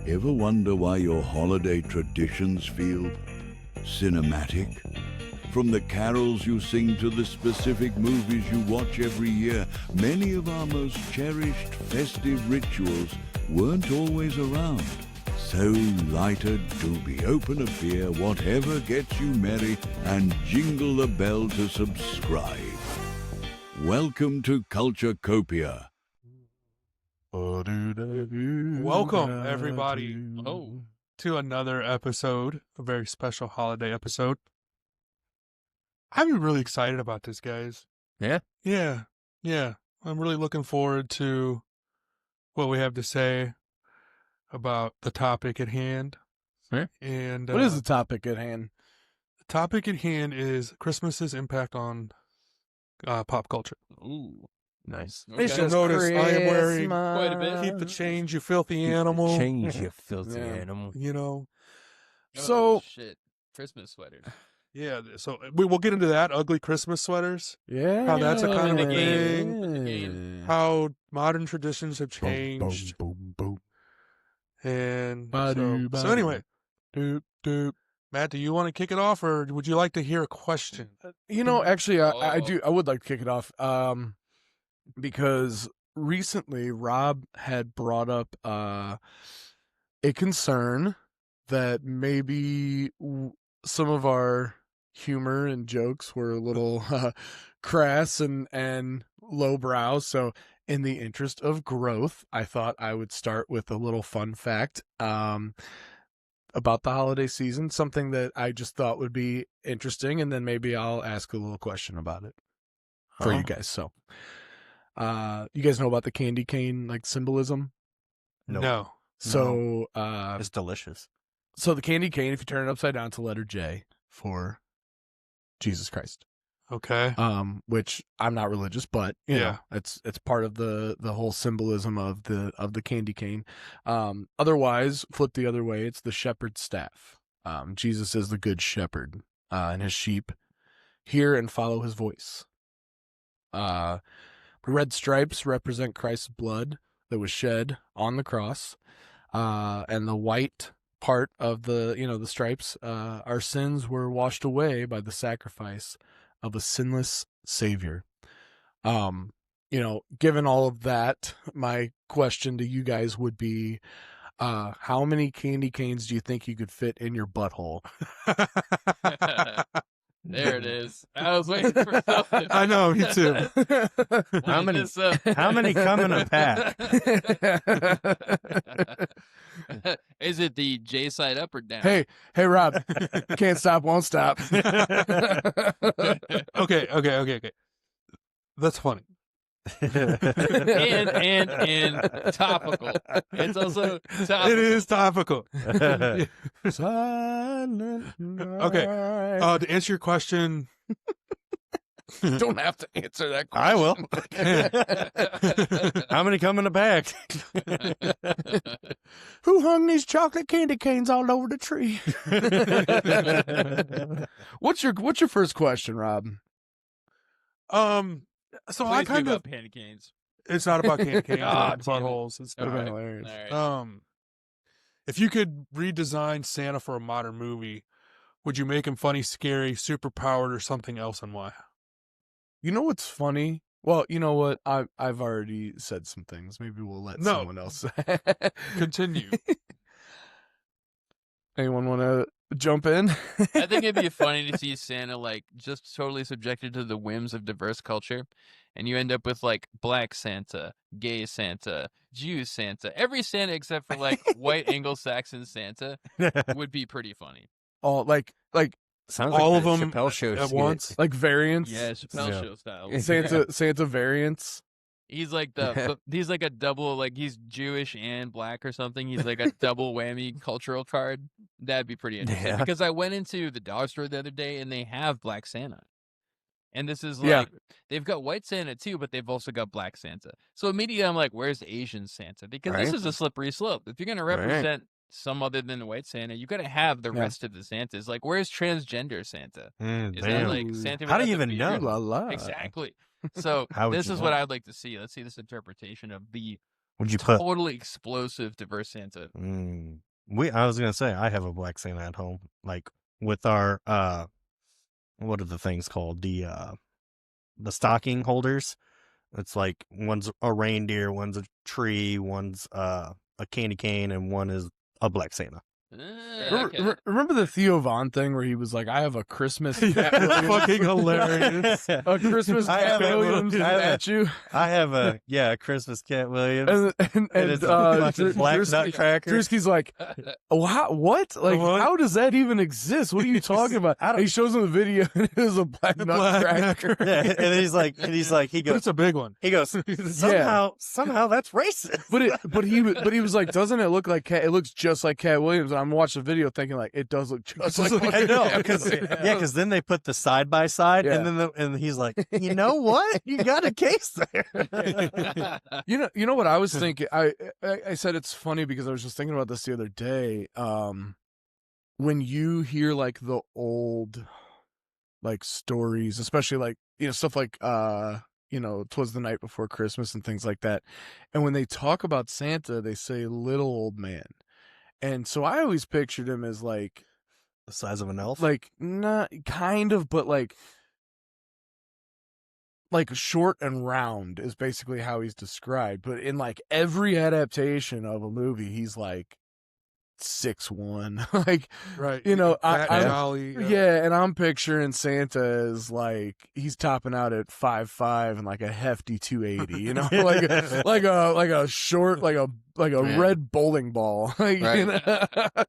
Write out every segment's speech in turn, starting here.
Ever wonder why your holiday traditions feel cinematic? From the carols you sing to the specific movies you watch every year, many of our most cherished festive rituals weren't always around. So light a doobie, open a beer, whatever gets you merry, and jingle the bell to subscribe. Welcome to Culture Copia. Welcome, everybody, to another episode, a very special holiday episode. I'm really excited about this, guys. Yeah? Yeah. I'm really looking forward to what we have to say about the topic at hand. Yeah. And What is the topic at hand? The topic at hand is Christmas's impact on pop culture. Ooh, nice. It's You'll just notice I am wearing quite a bit. Keep the change, you filthy animal. Change, you filthy Yeah. animal. You know. So- Oh, shit. Christmas sweaters. Yeah, so we will get into that. Ugly Christmas sweaters. Yeah. How that's a kind of a thing. game. How modern traditions have changed. Boom, boom, And Ba-doo, so ba-doo. anyway, Matt, do you want to kick it off, or would you like to hear a question? You know, actually, I Oh. do. I would like to kick it off, because recently Rob had brought up a concern that maybe some of our humor and jokes were a little crass and lowbrow. So, in the interest of growth, I thought I would start with a little fun fact about the holiday season, something that I just thought would be interesting, and then maybe I'll ask a little question about it for you guys. So, you guys know about the candy cane like symbolism? No. So, It's delicious. so the candy cane, if you turn it upside down, it's a letter J for Jesus Christ. Okay. Which I'm not religious, but you Yeah. know, it's part of the whole symbolism of the candy cane. Otherwise, flip the other way, it's the shepherd's staff. Jesus is the good shepherd, and his sheep hear and follow his voice. The red stripes represent Christ's blood that was shed on the cross, and the white part of the stripes, our sins were washed away by the sacrifice of a sinless Savior. Given all of that, my question to you guys would be, how many candy canes do you think you could fit in your butthole? There it is. I was waiting for something. I know, me too. How many? How many come in a pack? Is it the J side up or down? Hey, Rob, can't stop, won't stop. Okay. That's funny. and topical. It's also topical. It is topical. Silent Okay. night. To answer your question, Don't have to answer that question. I will. How many come in a pack? Who hung these chocolate candy canes all over the tree? What's your first question, Rob? so Please I be kind of, about candy canes. it's not about candy canes, Ah, it's damn it. buttholes. It's That'd be Alright. hilarious. All right. if you could redesign Santa for a modern movie, would you make him funny, scary, super powered, or something else, and why? You know what's funny? Well, you know what? I've already said some things. Maybe we'll let No. someone else. Continue. Anyone want to jump in? I think it'd be funny to see Santa like just totally subjected to the whims of diverse culture, and you end up with like Black Santa, Gay Santa, Jew Santa. Every Santa except for like white Anglo-Saxon Santa would be pretty funny. all like Sounds All like of the them Chappelle Show at skit. once. like variants. Yeah, Chappelle Yeah. Show style. Santa variants. He's like he's like a double, like he's Jewish and black or something. He's like a double whammy cultural card. That'd be pretty interesting. Yeah. Because I went into the dollar store the other day and they have Black Santa. And this is like, Yeah. they've got white Santa too, but they've also got black Santa. So immediately I'm like, where's Asian Santa? Because this Right. is a slippery slope. If you're going to represent some other than the white Santa, you got to have the Yeah. rest of the Santas. Like, where's transgender Santa? Is that Damn. like Santa? How do you without the even know? beard? La la. Exactly. So How would this you is know? what I'd like to see. Let's see this interpretation of the Would you put? totally explosive diverse Santa. I was gonna say I have a black Santa at home, like with our what are the things called? The stocking holders. It's like one's a reindeer, one's a tree, one's a candy cane, and one is a black Santa. Okay. Remember the Theo Von thing where he was like, I have a Christmas Yeah, Cat it's Williams, fucking hilarious. a Christmas I Cat have a- Williams I have a- statue. I have a Christmas Cat Williams. And it's a fucking black Drewski- nutcracker. Drewski's like, oh, what? Like, What? how does that even exist? What are you talking about? I don't- And he shows him the video, and it was a black nutcracker. Yeah, and he's like, he But goes, it's a big one. somehow that's racist. But he was like, doesn't it look like Cat? It looks just like Cat Williams. And I'm watching the video thinking like, it does look just like. I know, Cat because Williams. then they put the side by side, Yeah. and then and he's like, you know what? You got a case there. You know what I was thinking. I said it's funny because I was just thinking about this the other day. When you hear like the old, like stories, especially like stuff like 'Twas the Night Before Christmas and things like that, and when they talk about Santa, they say little old man, and so I always pictured him as like The size of an elf. like not kind of, but like short and round is basically how he's described. But in like every adaptation of a movie, he's like 6'1", like Right. I jolly. yeah, and I'm picturing Santa as like he's topping out at 5'5" and like a hefty 280, like a short, like a Yeah. red bowling ball, like, Right.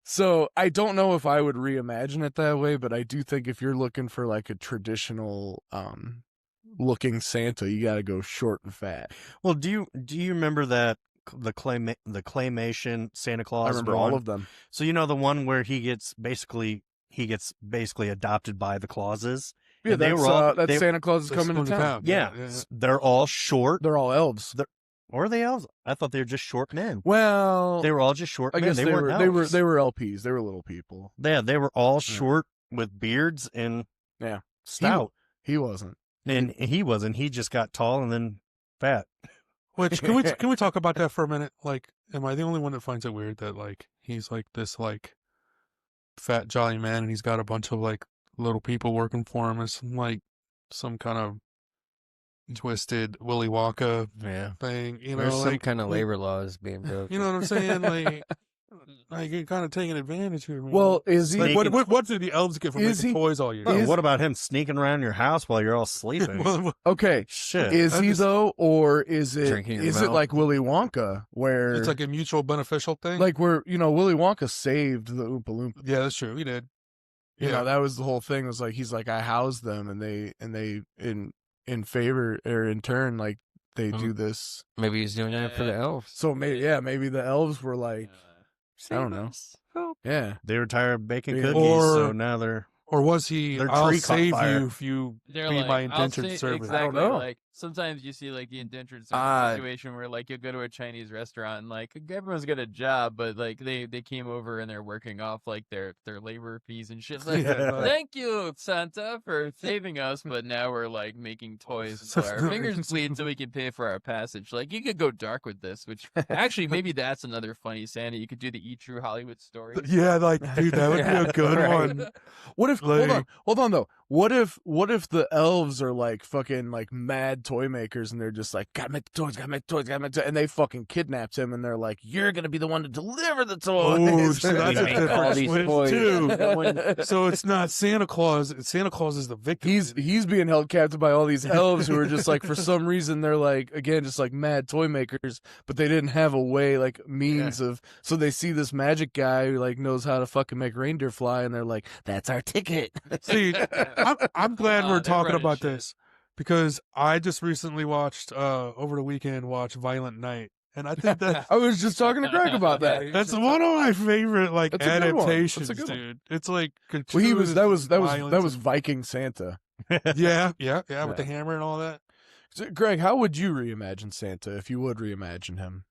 So I don't know if I would reimagine it that way, but I do think if you're looking for like a traditional looking Santa, you got to go short and fat. Well, do you remember that the claymation Santa Claus? I remember all of them. So the one where he gets basically adopted by the Clauses. Yeah, And they that's were all- that's they- Santa Claus is That's coming to town. Yeah, they're all short. They're all elves. Or are they elves? I thought they were just short men. Well, They were all just short I men. guess they were elves. they were LPs. They were little people. Yeah, they were all Yeah. short with beards and Yeah. stout. He wasn't. And he wasn't. He just got tall and then fat. Which can we talk about that for a minute? Like, am I the only one that finds it weird that like he's like this like fat jolly man and he's got a bunch of like little people working for him as like some kind of twisted Willy Wonka Yeah. thing, There's some like, kind of labor laws being broken. You know what I'm saying? Like you're kind of taking advantage here, man. Well, is he? like, what did the elves get from Is making he- toys all year? Oh, Is- what about him sneaking around your house while you're all sleeping? Well, Okay, Shit. is I he just- though, or is it Drinking your is it milk. like Willy Wonka, where it's like a mutual beneficial thing. like where Willy Wonka saved the Oompa Loompa? Yeah, that's true. He did. Yeah. That was the whole thing. Was like he's like I housed them, and they in favor or in turn like they do this. Maybe he's doing that for the elves. So maybe the elves were like I don't know. Yeah, They were tired of baking Yeah. cookies, Or- so now they're Or was he? Their I'll tree caught save fire. you if you They're be like, my I'll indentured say- servant. Exactly. I don't know. Like sometimes you see like the indentured Ah. servant situation where like you'll go to a Chinese restaurant and like everyone's got a job, but like they came over and they're working off like their labor fees and shit. Like, Yeah. thank you Santa for saving us, but now we're like making toys until our fingers bleed so we can pay for our passage. Like you could go dark with this, which actually maybe that's another funny Santa. You could do the E True Hollywood story. Yeah, like dude, that would be a good Right. one. What if Like- hold on though? What if the elves are like fucking like mad toy makers and they're just like gotta make the toys, and they fucking kidnapped him and they're like you're gonna be the one to deliver the toys. Oh, so that's a We make all different these switch toys. too. So it's not Santa Claus. Santa Claus is the victim. He's being held captive by all these elves who are just like for some reason they're like again just like mad toy makers, but they didn't have a way like means of so they see this magic guy who like knows how to fucking make reindeer fly and they're like that's our ticket. See, I'm glad we're They're talking running about shit. this because I just recently watched over the weekend Violent Night, and I think that I was just talking to Greg about that. that's one of my favorite like That's a good one. adaptations, That's a good one. dude. It's like Well, he was that was violence Viking Santa. yeah, with the hammer and all that. So, Greg, how would you reimagine Santa if you would reimagine him?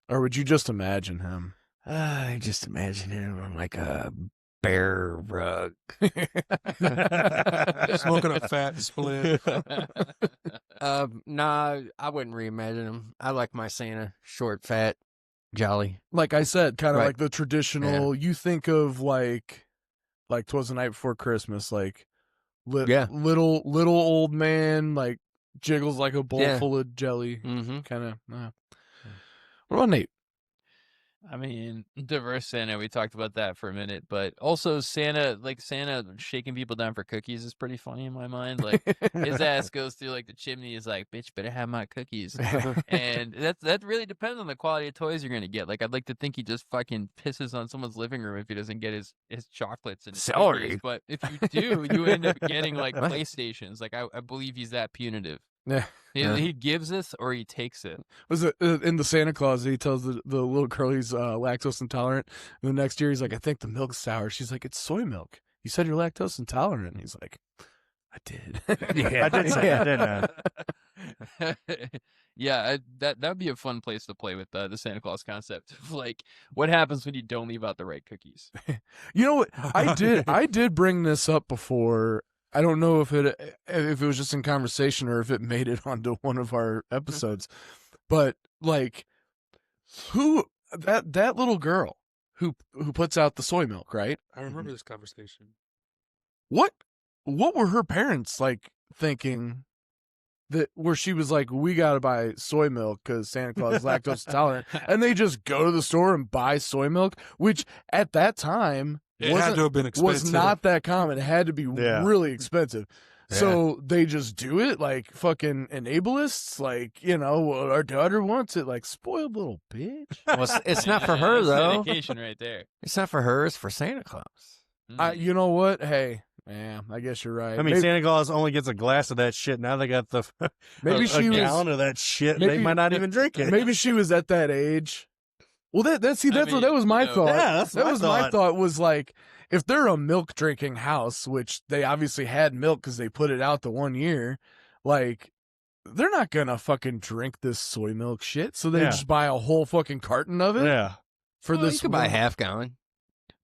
Or would you just imagine him? I just imagine him on like a bear rug. Smoking a fat split. Nah, I wouldn't reimagine him. I like my Santa short, fat, jolly. Like I said, kind of Right. like the traditional. You think of like 'Twas the Night Before Christmas, like Yeah. little old man, like jiggles like a bowl Yeah. full of jelly, Mm-hmm. kind of. What about Nate? I mean, diverse Santa, we talked about that for a minute, but also Santa shaking people down for cookies is pretty funny in my mind. Like his ass goes through like the chimney, is like, bitch, better have my cookies. And that really depends on the quality of toys you're gonna get. Like I'd like to think he just fucking pisses on someone's living room if he doesn't get his chocolates and his Celery. cookies. But if you do, you end up getting like PlayStations. Like I believe he's that punitive. Yeah. He gives this or he takes it. Was it in the Santa Claus? He tells the little girl he's lactose intolerant. And the next year, he's like, "I think the milk's sour." She's like, "It's soy milk. You said you're lactose intolerant." And he's like, "I did." I did say that, didn't I? Yeah, that'd be a fun place to play with the Santa Claus concept. Like, what happens when you don't leave out the right cookies? You know what? I did bring this up before. I don't know if it was just in conversation or if it made it onto one of our episodes. But like, who that little girl who puts out the soy milk, right? I remember this conversation. What were her parents like thinking? That where she was like, "We got to buy soy milk because Santa Claus is lactose intolerant," and they just go to the store and buy soy milk, which at that time It had to have been expensive. was not that common. It had to be Yeah. really expensive. So they just do it like fucking enablists, like, our daughter wants it, like spoiled little bitch. Well, it's not for her That's though. dedication right there. It's not for her. It's for Santa Claus. You know what? Hey, yeah, I guess you're right. I mean, Santa Claus only gets a glass of that shit. Now they got the Maybe a she was- gallon of that shit. maybe- They might not even drink it. maybe she was at that age. Well, that was my thought. Yeah, that's that my was my thought. thought. Was like, if they're a milk drinking house, which they obviously had milk because they put it out the one year, like they're not gonna fucking drink this soy milk shit. So they Yeah. just buy a whole fucking carton of it Yeah. for You this. could buy a one- half gallon.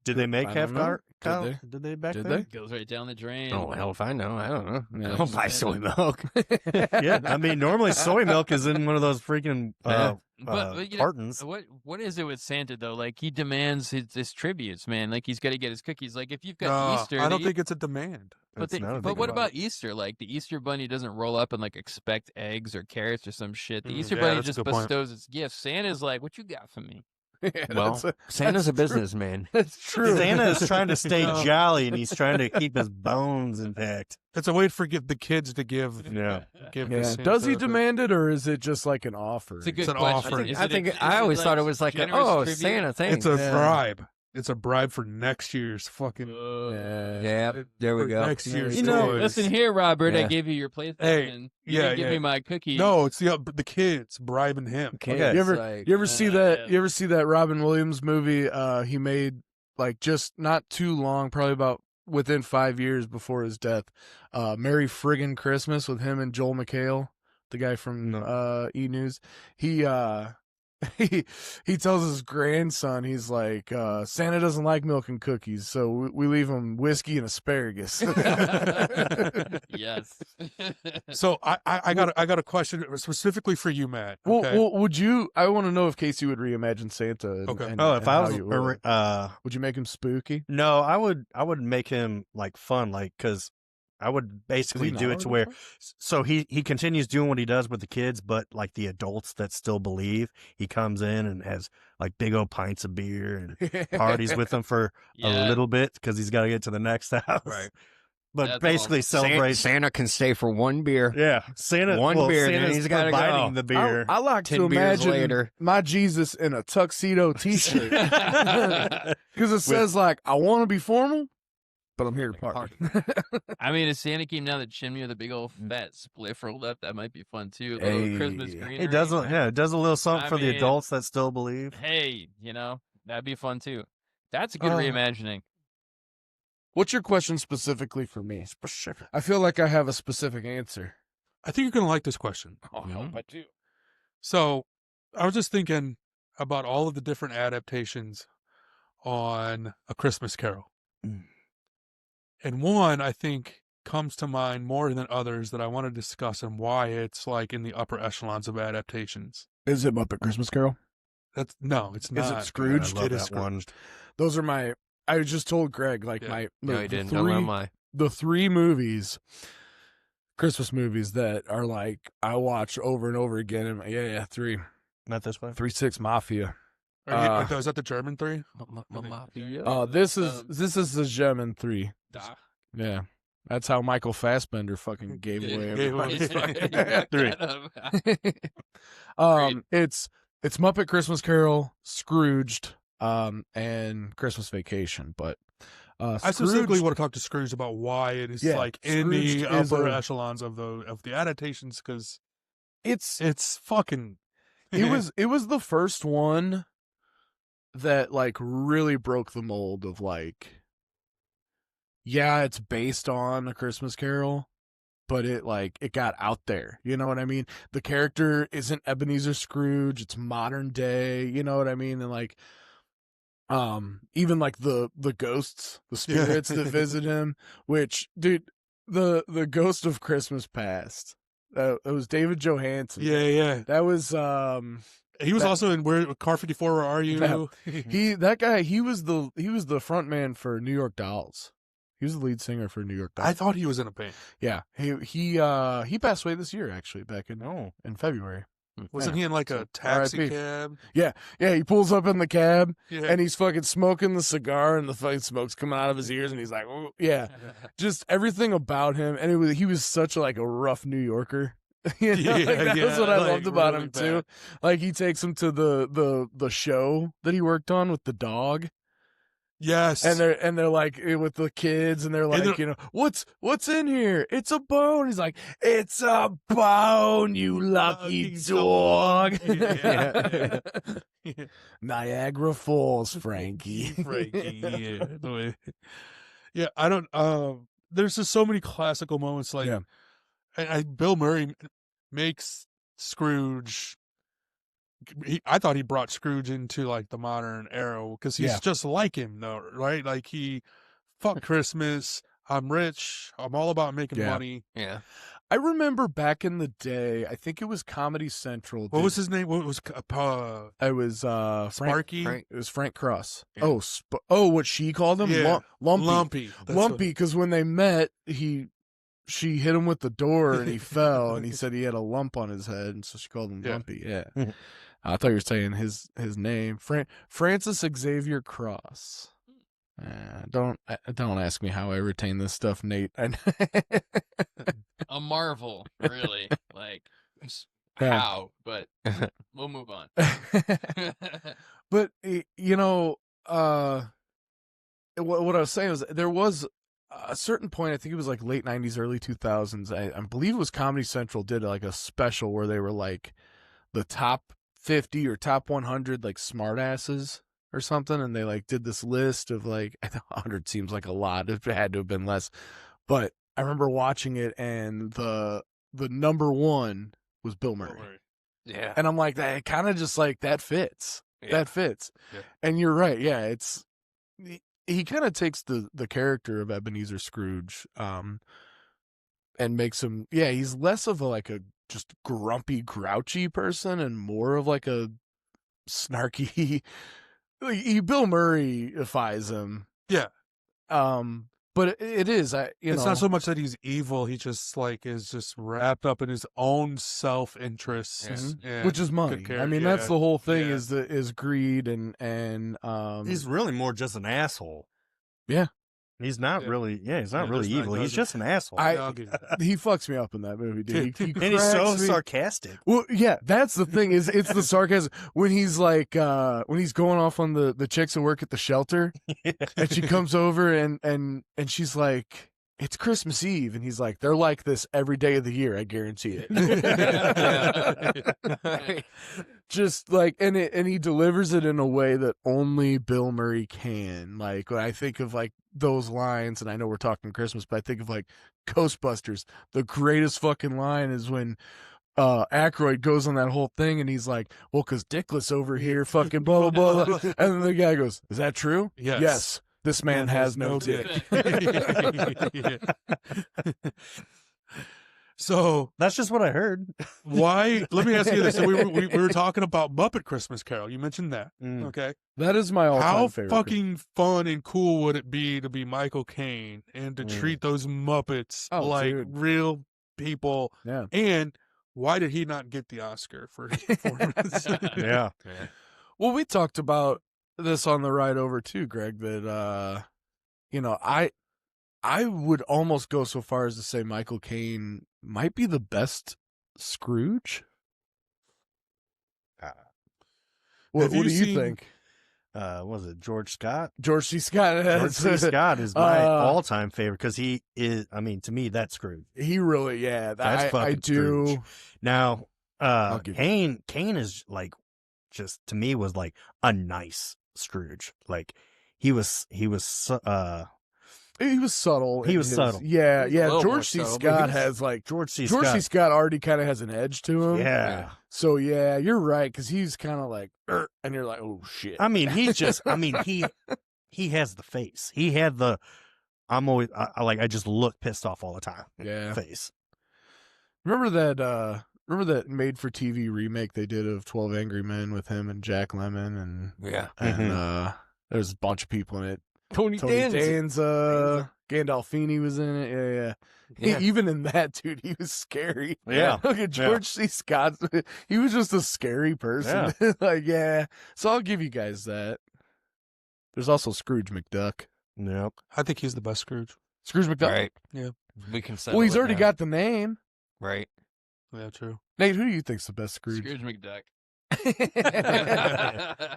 Did they make I half don't know. car? Did Did they back Did then? Goes right down the drain. Oh hell if I know. I don't know. Yeah, I don't buy soy milk. Yeah. I mean, normally soy milk is in one of those freaking But you know, cartons. what is it with Santa though? Like he demands his tributes, man. Like he's got to get his cookies. Like if you've got Easter, I don't think it's a demand. But, It's not a but big what one. about Easter? Like the Easter bunny doesn't roll up and like expect eggs or carrots or some shit. The Easter yeah, bunny that's a just good point. bestows its gifts. Santa's like, "What you got for me?" Yeah, Well, Santa's a businessman. That's true. Santa is trying to stay No. jolly, and he's trying to keep his bones intact. It's a way for the kids to give. Yeah. Give to Yeah. Santa, Does he but- demand it, or is it just like an offer? It's a good It's an question. offering. Is I it think is I it, always thought it like, was like, generous tribute? Santa, thanks. It's a Yeah. bribe. It's a bribe for next year's fucking. Yeah, there we for go. Next year's You know, toys. Listen here, Robert. I Yeah. gave you your PlayStation. Hey, You yeah, didn't give me yeah. my cookies. No, it's the kids bribing him. Okay. You ever Like, you ever see yeah. that? You ever see that Robin Williams movie? He made like just not too long, probably about within 5 years before his death. Merry Friggin' Christmas with him and Joel McHale, the guy from E News. He he tells his grandson, he's like, Santa doesn't like milk and cookies, so we leave him whiskey and asparagus. Yes. So I got a question specifically for you, Matt. Okay. Well, would you? I want to know if Casey would reimagine Santa. And, Okay. and- Oh, and if I how was, you would. Would you make him spooky? no, I would make him like fun, like because I would basically do it to where, so he continues doing what he does with the kids, but like the adults that still believe, he comes in and has like big old pints of beer and parties with them for Yeah. a little bit because he's got to get to the next house. Right. But That's basically awesome. celebrates. Santa can stay for one beer. Yeah, Santa. One well, beer, then Santa's he's gotta providing go. the beer. I like 10 to beers imagine later. my Jesus in a tuxedo T-shirt because it says like, "I want to be formal, but I'm here to party." I mean, if Santa came down the chimney with a big old fat spliff rolled up, that might be fun too. A little Hey. Christmas greenery. It does. Yeah, it does a little something I for the mean- adults that still believe. Hey, that'd be fun too. That's a good Oh. reimagining. What's your question specifically for me? I feel like I have a specific answer. I think you're gonna like this question. Oh, I hope I do. So I was just thinking about all of the different adaptations on A Christmas Carol. And one, I think, comes to mind more than others that I want to discuss and why it's like in the upper echelons of adaptations. Is it Muppet Christmas Carol? No, it's not. Is it God, I Scrooge? love It is that one. Scrooged. Those are my. I just told Greg like Yeah. my No, the, he the didn't. Don't let three him lie. the three movies, Christmas movies that are like I watch over and over again. And yeah, three, Not this one. 3-6 Mafia. Is that the German 3? This is the German 3. Yeah, that's how Michael Fassbender fucking gave away everybody's fucking 3. It's Muppet Christmas Carol, Scrooged, and Christmas Vacation. But I Scrooge, specifically want to talk to Scrooge about why it is Yeah, like in the Scrooged is upper a- echelons of the adaptations because it's fucking. it was the first one that like really broke the mold of like, yeah, it's based on A Christmas Carol, but it got out there. You know what I mean? The character isn't Ebenezer Scrooge, it's modern day, you know what I mean? And like even like the ghosts, the spirits that visit him, which dude, the ghost of Christmas Past. It was David Johansen. Yeah. That was He was That- also in Car 54. Where are you? he was the front man for New York Dolls. He was the lead singer for New York Dolls. I thought he was in a band. Yeah, he passed away this year actually, back in No. February. Wasn't Yeah. he in like So, a taxi RIP. cab? Yeah, he pulls up in the cab Yeah. and he's fucking smoking the cigar and the fucking smoke's coming out of his ears and he's like, "Oh," yeah, just everything about him. And he was such like a rough New Yorker. You know, like, that was what I like, loved about really him too. bad. Like he takes him to the show that he worked on with the dog. Yes. And they're like with the kids, and they're like, they're- you know, what's in here? It's a bone. He's like, it's a bone, you lucky dog. Yeah. Niagara Falls, Frankie. Frankie. Yeah. The way- Yeah, I don't. There's just so many classical moments. Like, Yeah. Bill Murray makes Scrooge. I thought he brought Scrooge into like the modern era because he's Yeah. just like him, though, right? Like fuck Christmas. I'm rich. I'm all about making Yeah. money. Yeah. I remember back in the day, I think it was Comedy Central. What was his name? What was It was Sparky? Frank- It was Frank Cross. Yeah. What she called him? Yeah. Lumpy. Lumpy. That's Lumpy, because when they met, she hit him with the door and he fell, and he said he had a lump on his head, and so she called him Yeah. Lumpy. Yeah, Mhm. I thought you were saying his name, Francis Xavier Cross. Don't ask me how I retain this stuff, Nate. A marvel, really. Like, Yeah. how? But we'll move on. But you know, what I was saying was there was a certain point. I think it was like late '90s, early 2000s. I believe it was Comedy Central did like a special where they were like the top 50 or top 100 like smartasses or something, and they like did this list of like, I think 100 seems like a lot. It had to have been less, but I remember watching it, and the number one was Bill Murray. Yeah. And I'm like, that kind of just like that fits. Yeah. That fits. Yeah. And you're right. Yeah, it's he kind of takes the character of Ebenezer Scrooge and makes him, yeah, he's less of a just grumpy, grouchy person and more of like a snarky Bill Murray-ifies him. Yeah. But it is, It's not so much that he's evil. He just like is just wrapped up in his own self-interest, which is money. care- I mean, yeah, that's the whole thing yeah. is greed and He's really more just an asshole. Yeah. He's not Yeah. really. Yeah, he's not Yeah, really there's not- evil. He's doesn't- just an asshole. I'll give you that. he fucks me up in that movie, dude. He and he's so cracks me- sarcastic. Well, yeah, that's the thing is it's the sarcasm when he's like when he's going off on the chicks that work at the shelter, and she comes over and she's like, it's Christmas Eve, and he's like, they're like this every day of the year, I guarantee it. Just like, and he delivers it in a way that only Bill Murray can. Like when I think of like those lines, and I know we're talking Christmas, but I think of like Ghostbusters. The greatest fucking line is when Aykroyd goes on that whole thing, and he's like, well, because Dickless over here fucking blah blah blah, and then the guy goes, is that true? Yes. Yes. This man has no dick. Yeah. So That's just what I heard. why? Let me ask you this. So we were talking about Muppet Christmas Carol. You mentioned that. Mm. Okay. That is my all-time How favorite. fucking fun and cool would it be to be Michael Caine and to Mm. treat those Muppets Oh, like dude. real people? Yeah. And why did he not get the Oscar for his performance? Yeah. Well, we talked about this on the ride over too, Greg, that I would almost go so far as to say Michael Caine might be the best Scrooge. What you do you seen- think? Was it George Scott? George C. Scott. George C. Scott is my Uh, all-time favorite because he is. I mean, to me, that's Scrooge. He really, That's I fucking do. Scrooge. Now, I'll give Kane is like, just to me was like a nice Scrooge. Like he was He was subtle. He in was his- subtle. Yeah, He was a yeah. little more George C. subtle, but he Scott was- has like George C. George Scott. C. Scott already kind of has an edge to him. Yeah. So yeah, you're right because he's kind of like, and you're like, oh shit. I mean, he's just. I mean, he has the face. He had the. I'm always I just look pissed off all the time. Yeah. Face. Remember that made for TV remake they did of 12 Angry Men with him and Jack Lemmon Yeah. and there's a bunch of people in it. Tony Tony Danza. Gandolfini was in it. Yeah. Yeah. Even in that, dude, he was scary. Yeah. Look at George C. Scott. He was just a scary person. Like, yeah. So I'll give you guys that. There's also Scrooge McDuck. Yep. I think he's the best Scrooge. Scrooge McDuck. Right. Yeah. We can Well, he's already got got the name. right. Yeah, true. Nate, who do you think's the best Scrooge? Scrooge McDuck.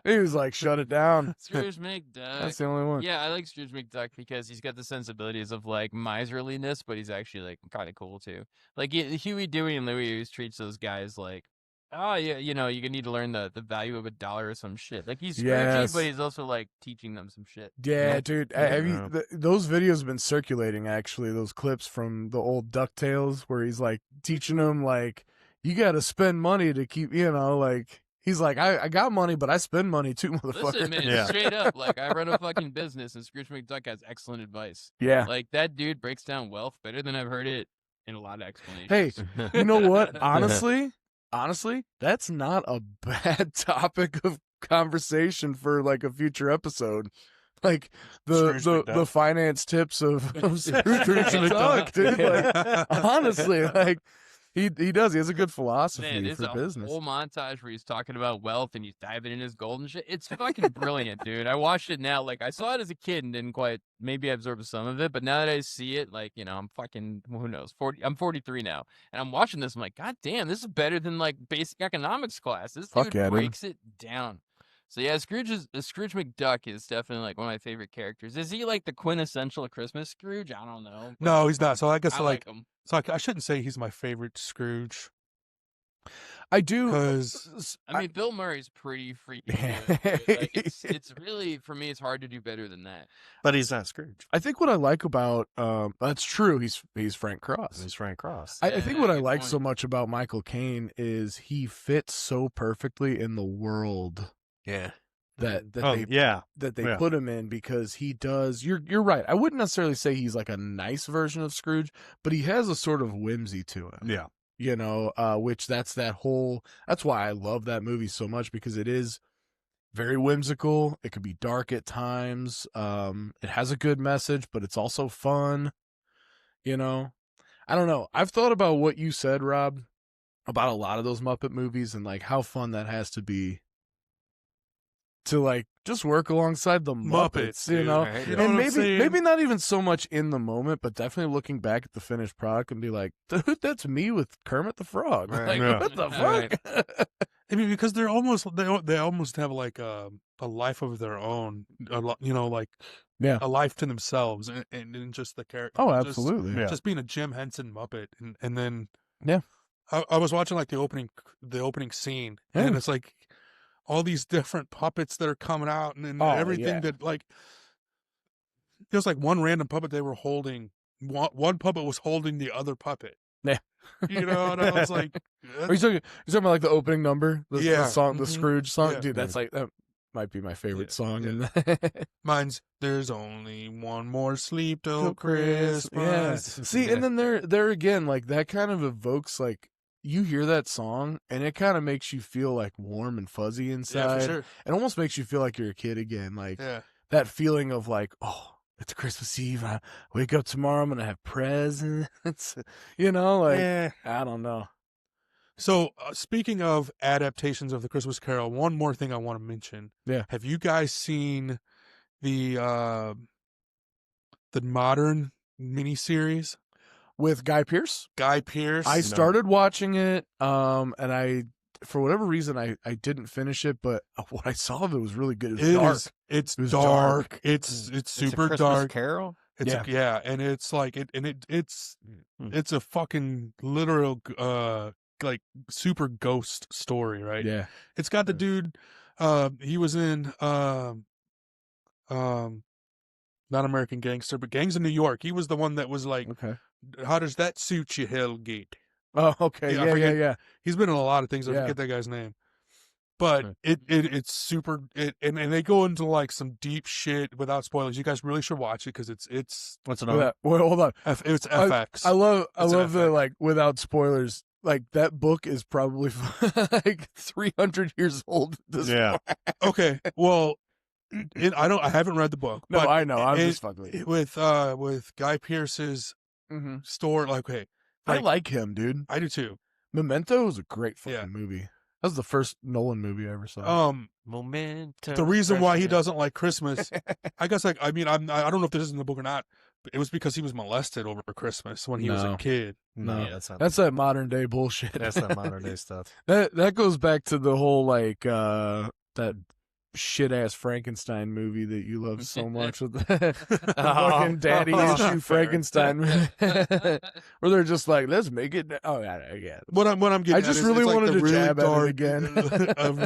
He was like, shut it down. Scrooge McDuck. That's the only one. Yeah, I like Scrooge McDuck because he's got the sensibilities of like miserliness, but he's actually like kind of cool too. Like Huey, Dewey, and Louie always treats those guys like, oh yeah, you need to learn the value of $1 or some shit. Like he's scratchy, Yes. but he's also like teaching them some shit. Yeah, dude. Have Yeah. you, those videos have been circulating, actually, those clips from the old DuckTales where he's like teaching them, like, you got to spend money to keep, like, he's like, I got money, but I spend money too, motherfucker. Listen, man, Yeah. straight up, like I run a fucking business, and Scrooge McDuck has excellent advice. Yeah. Like that dude breaks down wealth better than I've heard it in a lot of explanations. Hey, you know what? Honestly, that's not a bad topic of conversation for like a future episode. Like Scrooge the McDuck. finance tips of Scrooge McDuck, dude. Like, honestly, like he does. He has a good philosophy Man, it's for a business. whole montage where he's talking about wealth and he's diving in his gold and shit. It's fucking brilliant, dude. I watched it now. Like, I saw it as a kid and didn't quite, maybe I absorbed some of it, but now that I see it, like, I'm fucking, who knows, 40, I'm 43 now. And I'm watching this, I'm like, God damn, this is better than, like, basic economics class. This Fuck dude yeah, dude. breaks it down. So, yeah, Scrooge McDuck is definitely, like, one of my favorite characters. Is he, like, the quintessential Christmas Scrooge? I don't know. but No, he's not. So I guess I like him. so I shouldn't say he's my favorite Scrooge I do. because I mean, Bill Murray's pretty freaking good. Dude. Like, it's really, for me, it's hard to do better than that. But he's not Scrooge. I think what I like about that's true. He's Frank Cross. He's Frank Cross. I think what I good like point. so much about Michael Caine is he fits so perfectly in the world Yeah. that Oh, they yeah. yeah. put him in, because he does. You're right. I wouldn't necessarily say he's like a nice version of Scrooge, but he has a sort of whimsy to him. Yeah. Which that's why I love that movie so much, because it is very whimsical. It could be dark at times. It has a good message, but it's also fun. I don't know. I've thought about what you said, Rob, about a lot of those Muppet movies and like how fun that has to be to like just work alongside the Muppets, dude, right? You know and what I'm saying? maybe not even so much in the moment, but definitely looking back at the finished product and be like, dude, that's me with Kermit the Frog. Right. Like, Yeah. what the Right. fuck? I mean, because they almost have like a life of their own, like Yeah. a life to themselves, and just the character. Oh, just- absolutely. Yeah. Just being a Jim Henson Muppet, and then Yeah. I was watching like the opening scene, and Yeah. it's like all these different puppets that are coming out, and Oh, everything yeah. that like there's like one random puppet they were holding. One puppet was holding the other puppet. Yeah. And I was like, Are you talking about like the opening number? The Yeah. song, the Mhm. Scrooge song? Yeah. Dude, that's like, might be my favorite Yeah, song yeah. in that. Mine's "There's only one more sleep till Till Christmas." Yeah. See, and then there again, like that kind of evokes like you hear that song and it kind of makes you feel like warm and fuzzy inside. Yeah, for sure. It almost makes you feel like you're a kid again. Like Yeah. that feeling of like, oh, it's Christmas Eve. I wake up tomorrow, I'm gonna have presents. You know, like I don't know. So, speaking of adaptations of the Christmas Carol, one more thing I want to mention. Yeah. Have you guys seen the modern miniseries? With Guy Pearce? Guy Pearce. I started watching it, and I, for whatever reason, I didn't finish it, but what I saw of it was really good. It was dark. It's It was dark. dark. It's It's super a Christmas dark. Carol. It's and it's like it's a fucking literal like super ghost story, right? Yeah. It's got the dude he was in not American Gangster, but Gangs of New York. He was the one that was like, Okay. how does that suit you, Hellgate? Oh, okay. I Yeah, forget- yeah. He's been in a lot of things. I Yeah. forget that guy's name. But it's super, and they go into like some deep shit without spoilers. You guys really should watch it because it's What's it Wait, on? wait, hold on. it's FX. I love It's an the FX. like without spoilers. Like that book is probably like 300 years old. At this Yeah. point. Okay, well, I haven't read the book. No, but I know. I'm it- just fucking with you. with Guy Pearce's Mm-hmm. story. Like, okay, I like, like him, dude. I do too. Memento was a great fucking Yeah. movie. That was the first Nolan movie I ever saw. Momentum. The reason why he freshness. doesn't like Christmas, I guess, like, I mean, I don't know if this is in the book or not, but it was because he was molested over Christmas when he was No. a kid. No, Yeah, that's not. That's that modern day bullshit. That's not modern day stuff. That goes back to the whole like that shit ass Frankenstein movie that you love so much with the fucking daddy issue Frankenstein movie. Where they're just like, let's make it. Oh yeah. What I'm getting, I at just is really it's like wanted the to really jab at it dark, again.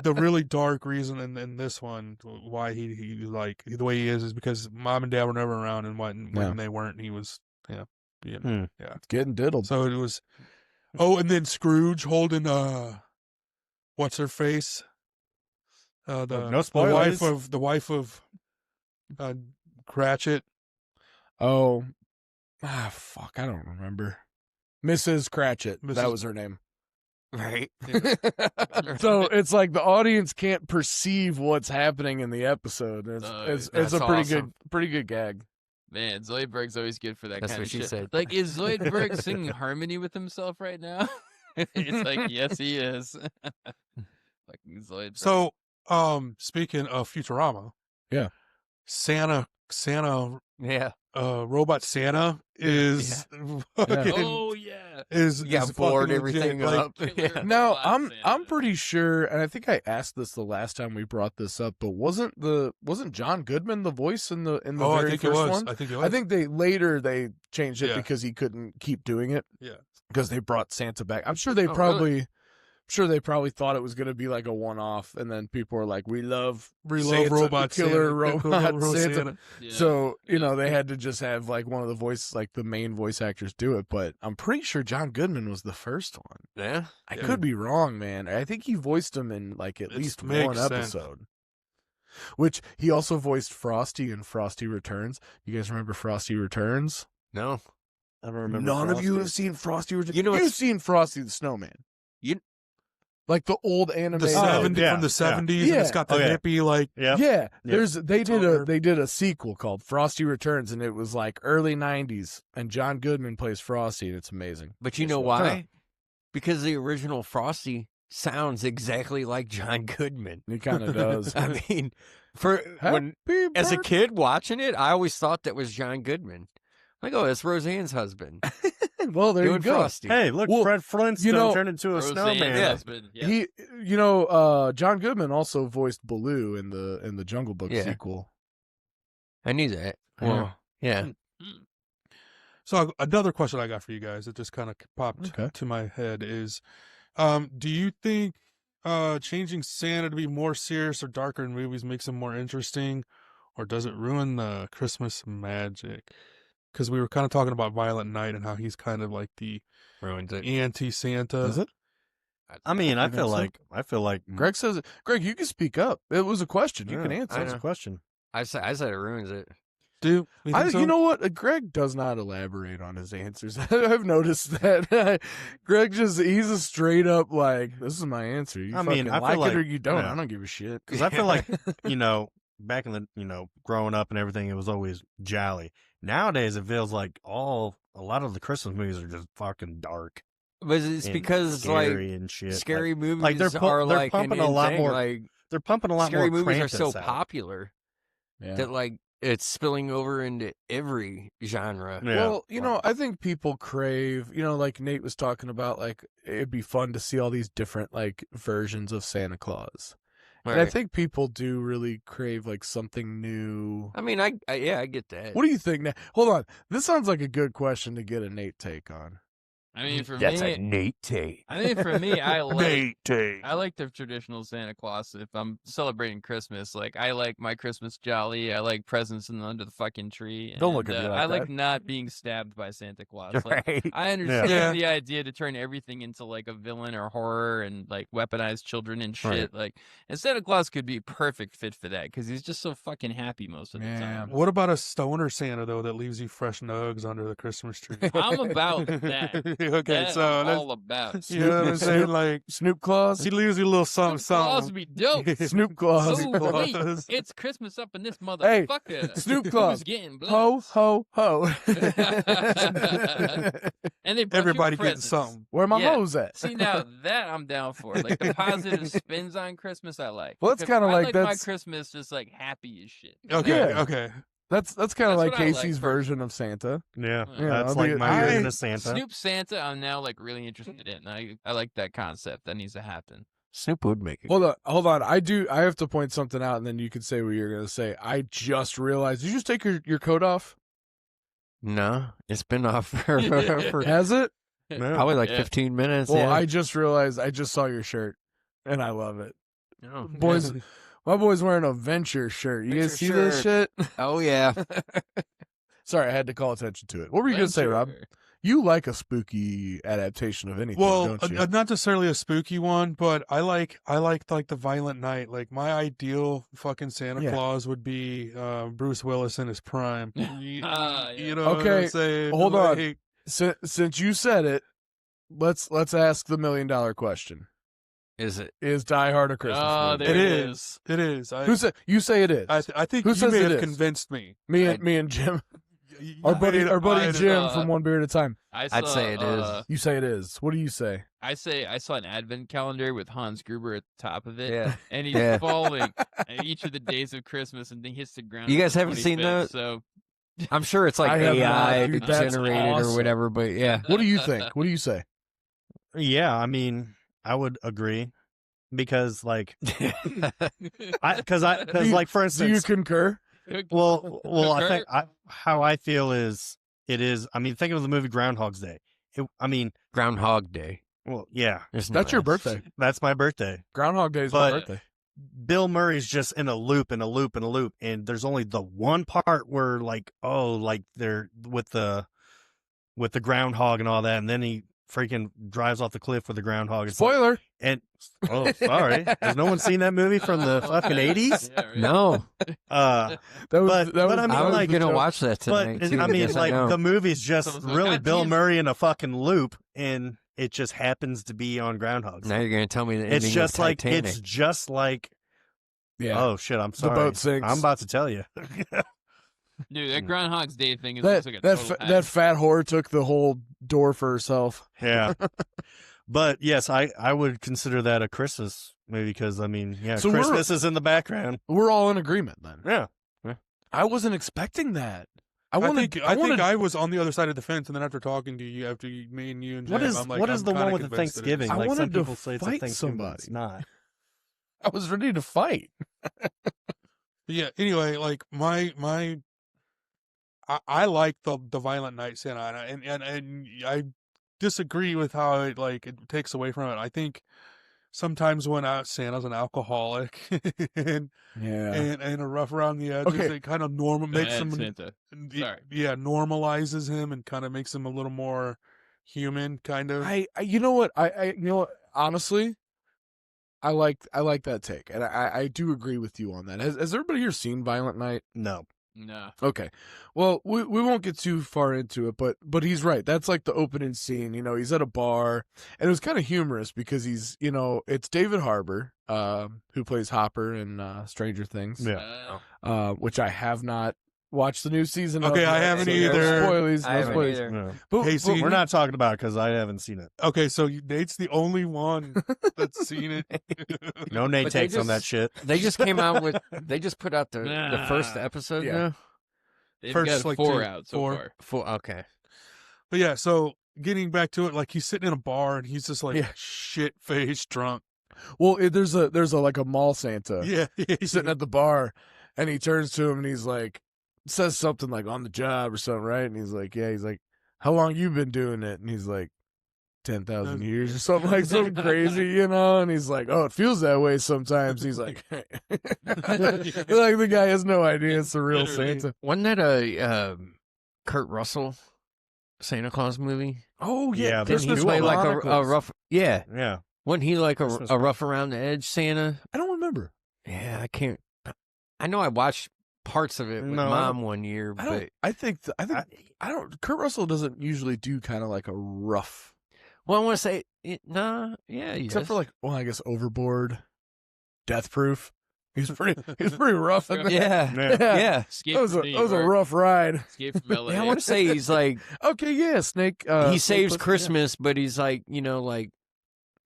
the really dark reason in this one why he like the way he is because mom and dad were never around, and when they weren't, he was It's getting diddled. So it was. Oh, and then Scrooge holding what's her face? No The spoilers. wife of Cratchit. Oh, fuck, I don't remember. Mrs. Cratchit. That Mrs. was her name. Right. So it's like the audience can't perceive what's happening in the episode. It's That's a awesome. pretty good gag. Man, Zoidberg's always good for that That's kind what of she shit. said. Like, is Zoidberg singing harmony with himself right now? It's like, yes, he is. Fucking Zoidberg. So, speaking of Futurama, Yeah. Santa, Yeah. Robot Santa is fucking, oh yeah, is You got is bored fucking legit, everything like, up. Yeah. Now Robot I'm Santa. pretty sure, and I think I asked this the last time we brought this up, but wasn't John Goodman the voice in the Oh, I very think it first was. one? I think it was. I think they changed it Yeah. because he couldn't keep doing it. Yeah. Because they brought Santa back. I'm sure they probably thought it was going to be like a one-off, and then people were like, "We love Santa, robot killer Santa, robot Santa." Yeah. So they had to just have like one of the main voice actors do it. But I'm pretty sure John Goodman was the first one. Yeah. I Yeah. could be wrong, man. I think he voiced him in like at It least makes one sense. episode. Which he also voiced Frosty in Frosty Returns. You guys remember Frosty Returns? No. I don't remember. None of you Frosty. have seen Frosty Returns. You know You've what's- seen Frosty the Snowman. Like the old anime. the Oh, 70 yeah, from the yeah. 70s, and it's got the Okay. hippie like. Yep. Yeah, Yep. they did a sequel called Frosty Returns, and it was like early '90s, and John Goodman plays Frosty, and it's amazing. But you know Huh. why? Because the original Frosty sounds exactly like John Goodman. He kind of does. I mean, as a kid watching it, I always thought that was John Goodman. Like, oh, that's Roseanne's husband. well, there you Doing go. Frosty. Hey, look, Well, Fred Flintstone know- turned into a Roseanne's snowman. husband. Yeah. He, John Goodman also voiced Baloo in the Jungle Book Yeah. sequel. I knew that. Wow. Yeah. So another question I got for you guys that just kind of popped Okay. to my head is, do you think changing Santa to be more serious or darker in movies makes him more interesting, or does it ruin the Christmas magic? Because we were kind of talking about Violent Night and how he's kind of like the Ruins it. anti-Santa. Is it? I mean, I You think feel so? like Greg says it. Greg, you can speak up. It was a question. You can Yeah, answer. That's a question. I said it ruins it. Do you think so? You know what? Greg does not elaborate on his answers. I've noticed that. Greg he's a straight up like, this is my answer. You I mean, fucking I feel like it or like- you don't. yeah. I don't give a shit. Because I feel like, back in the, growing up and everything, it was always jolly. Nowadays, it feels like a lot of the Christmas movies are just fucking dark. But it's and because scary like and shit. scary movies like they're are like pumping an a lot thing. more. Like They're pumping a lot scary more. movies are so Krampus out. popular Yeah. that like it's spilling over into every genre. Yeah. Well, I think people crave, like Nate was talking about, like it'd be fun to see all these different like versions of Santa Claus. And I Right. think people do really crave like something new. I mean, I get that. What do you think now? Hold on. This sounds like a good question to get a Nate take on. I mean, for That's me, a Nate take. I mean, for me, I like take. I like the traditional Santa Claus. If I'm celebrating Christmas, like I like my Christmas jolly. I like presents under the fucking tree. Don't look and, at me like I like that. not being stabbed by Santa Claus. Like, Right. I understand Yeah. the idea to turn everything into like a villain or horror and like weaponize children and shit. Right. Like, and Santa Claus could be a perfect fit for that because he's just so fucking happy most of the Yeah. time. What about a stoner Santa though that leaves you fresh nugs under the Christmas tree? I'm about that. Okay, That so I'm that's all about. you know what I'm saying. Like Snoop Claus? he leaves you a little something, Santa Claus something. would be dope. Snoop Claus. Oh, wait, Claus. it's Christmas up in this Hey, motherfucker. Snoop Claus. Who's getting Ho, blows? ho, ho. And they brought you Everybody getting presents. something. Where my Yeah. hoes at? See, now that I'm down for. Like the positive spins on Christmas, I like. Well, it's Because kinda I like my that's- Christmas just like happy as shit. Okay, Yeah. okay. That's kind of That's like what I like Casey's personally. version of Santa. Yeah, Yeah, that's I'll like be- my version I- of Santa. Snoop Santa, I'm now like really interested in. I like that concept. That needs to happen. Snoop would make it. Hold on. I have to point something out, and then you can say what you're gonna say. I just realized. Did you just take your coat off? No, it's been off for Has it? Yeah. probably like Yeah. 15 minutes. Well, yeah. I just realized. I just saw your shirt, and I love it. Oh. Boys, my boy's wearing a Venture shirt. You guys see Venture this shit? Oh yeah. Sorry, I had to call attention to it. What were you gonna say, Rob? Venture. You like a spooky adaptation of anything, Well, don't you? not necessarily a spooky one, but I like the Violent Night. Like my ideal fucking Santa Yeah. Claus would be Bruce Willis in his prime. Ah, yeah. You know what Okay, I'm saying? hold on. Like, Since you said it, let's ask the $1 million question: Is it? Is Die Hard a Christmas Oh, movie? there it it is. It is. Who say you say it is? I think Who you says may it have is? convinced me. me and Jim, our buddy Jim from One Beer at a Time. I'd say it is. You say it is. What do you say? I saw an advent calendar with Hans Gruber at the top of it. Yeah. And he's Yeah. falling each of the days of Christmas and then hits the ground. You on guys the haven't seen 25th, those? So I'm sure it's like I have AI not, dude, that's generated awesome. or whatever, but yeah. What do you think? What do you say? Yeah, I mean, I would agree because, like, because like for Do you instance, concur? well, I Concur? think how I feel is it is. I mean, think of the movie Groundhog's Day. I mean, Groundhog Day. well, yeah, There's no That's your S. birthday. that's my birthday. Groundhog Day is my But- birthday. Bill Murray's just in a loop and a loop and a loop, and there's only the one part where like they're with the groundhog and all that, and then he freaking drives off the cliff with the groundhog. It's like- Spoiler. and oh, sorry, has no one seen that movie from the fucking 80s? Yeah, right. No, Uh, That was, But- that but was, I mean, that I was was like- the gonna joke. watch that but tonight. too. I mean, Yes, like know. the movie's just Someone's like, really "God Bill damn it." Murray in a fucking loop, and it just happens to be on Groundhog's. Now you're gonna tell me the It's ending just of like Titanic. it's just like Yeah. oh shit, I'm sorry, boat sinks. I'm about to tell you. Dude, that Groundhog's Day thing is That like a that total that fat whore took the whole door for herself. Yeah. But yes, I would consider that a Christmas movie because I mean, yeah, So we're- Christmas is in the background. We're all in agreement then. Yeah. I wasn't expecting that. I think wanted. I was on the other side of the fence, and then after talking to you, after me and you and What Jam, is I'm like, what is I'm the kinda one with the convinced that it Thanksgiving? is. I Like some wanted to people say it's a fight Thanksgiving, but somebody. it's not. I was ready to fight. Yeah. Anyway, like I like the Violent Night Santa, and I disagree with how it takes away from it. I think sometimes when Santa's an alcoholic and Yeah. and a rough around the edges, Okay. it kind of makes him Santa. Sorry. normalizes him and kind of makes him a little more human, kind of. You know what? honestly, I like that take, and I do agree with you on that. Has everybody here seen Violent Night? No. No. Okay, well, we won't get too far into it, but he's right. That's like the opening scene. He's at a bar, and it was kind of humorous because he's, it's David Harbour, who plays Hopper in Stranger Things, which I have not watched the new season. Okay, of I yet, haven't so either. No spoilies, I no haven't spoilers. either. No. But, Hey, see, We're not talking about it because I haven't seen it. Okay, so Nate's the only one that's seen it. No Nate But they takes on that just- shit. They just came out with. They just put out the first episode. Yeah. now? They've First, got like, 4 two- out so four. far. Full. Okay. But yeah, so getting back to it, like he's sitting in a bar and he's just like Yeah. shit faced drunk. Well, there's a like a mall Santa. Yeah, He's sitting at the bar, and he turns to him and he's like, says something like on the job or something, right? And he's like, yeah. He's like, how long you been doing it? And he's like, 10,000 years or something, like something crazy, And he's like, oh, it feels that way sometimes. He's like, like the guy has no idea it's the real Literally. Santa. Wasn't that a Kurt Russell Santa Claus movie? Oh Yeah, Didn't there's he two play of like them. a rough? Yeah. Yeah. Wasn't he like Christmas a movie. rough around the edge Santa? I don't remember. Yeah, I can't. I know I watched parts of it with No, I Mom one year, I but don't. I don't. Kurt Russell doesn't usually do kind of like a rough, well, I want to say nah. Yeah, except for like, well, I guess Overboard, Death Proof. He's pretty rough in that. yeah, Yeah. yeah. Escape That was from a New that was a York. rough ride. Escape from LA. Yeah, I want to say he's like Okay, yeah, Snake. he Snake saves Plissken, yeah. Christmas, but he's like like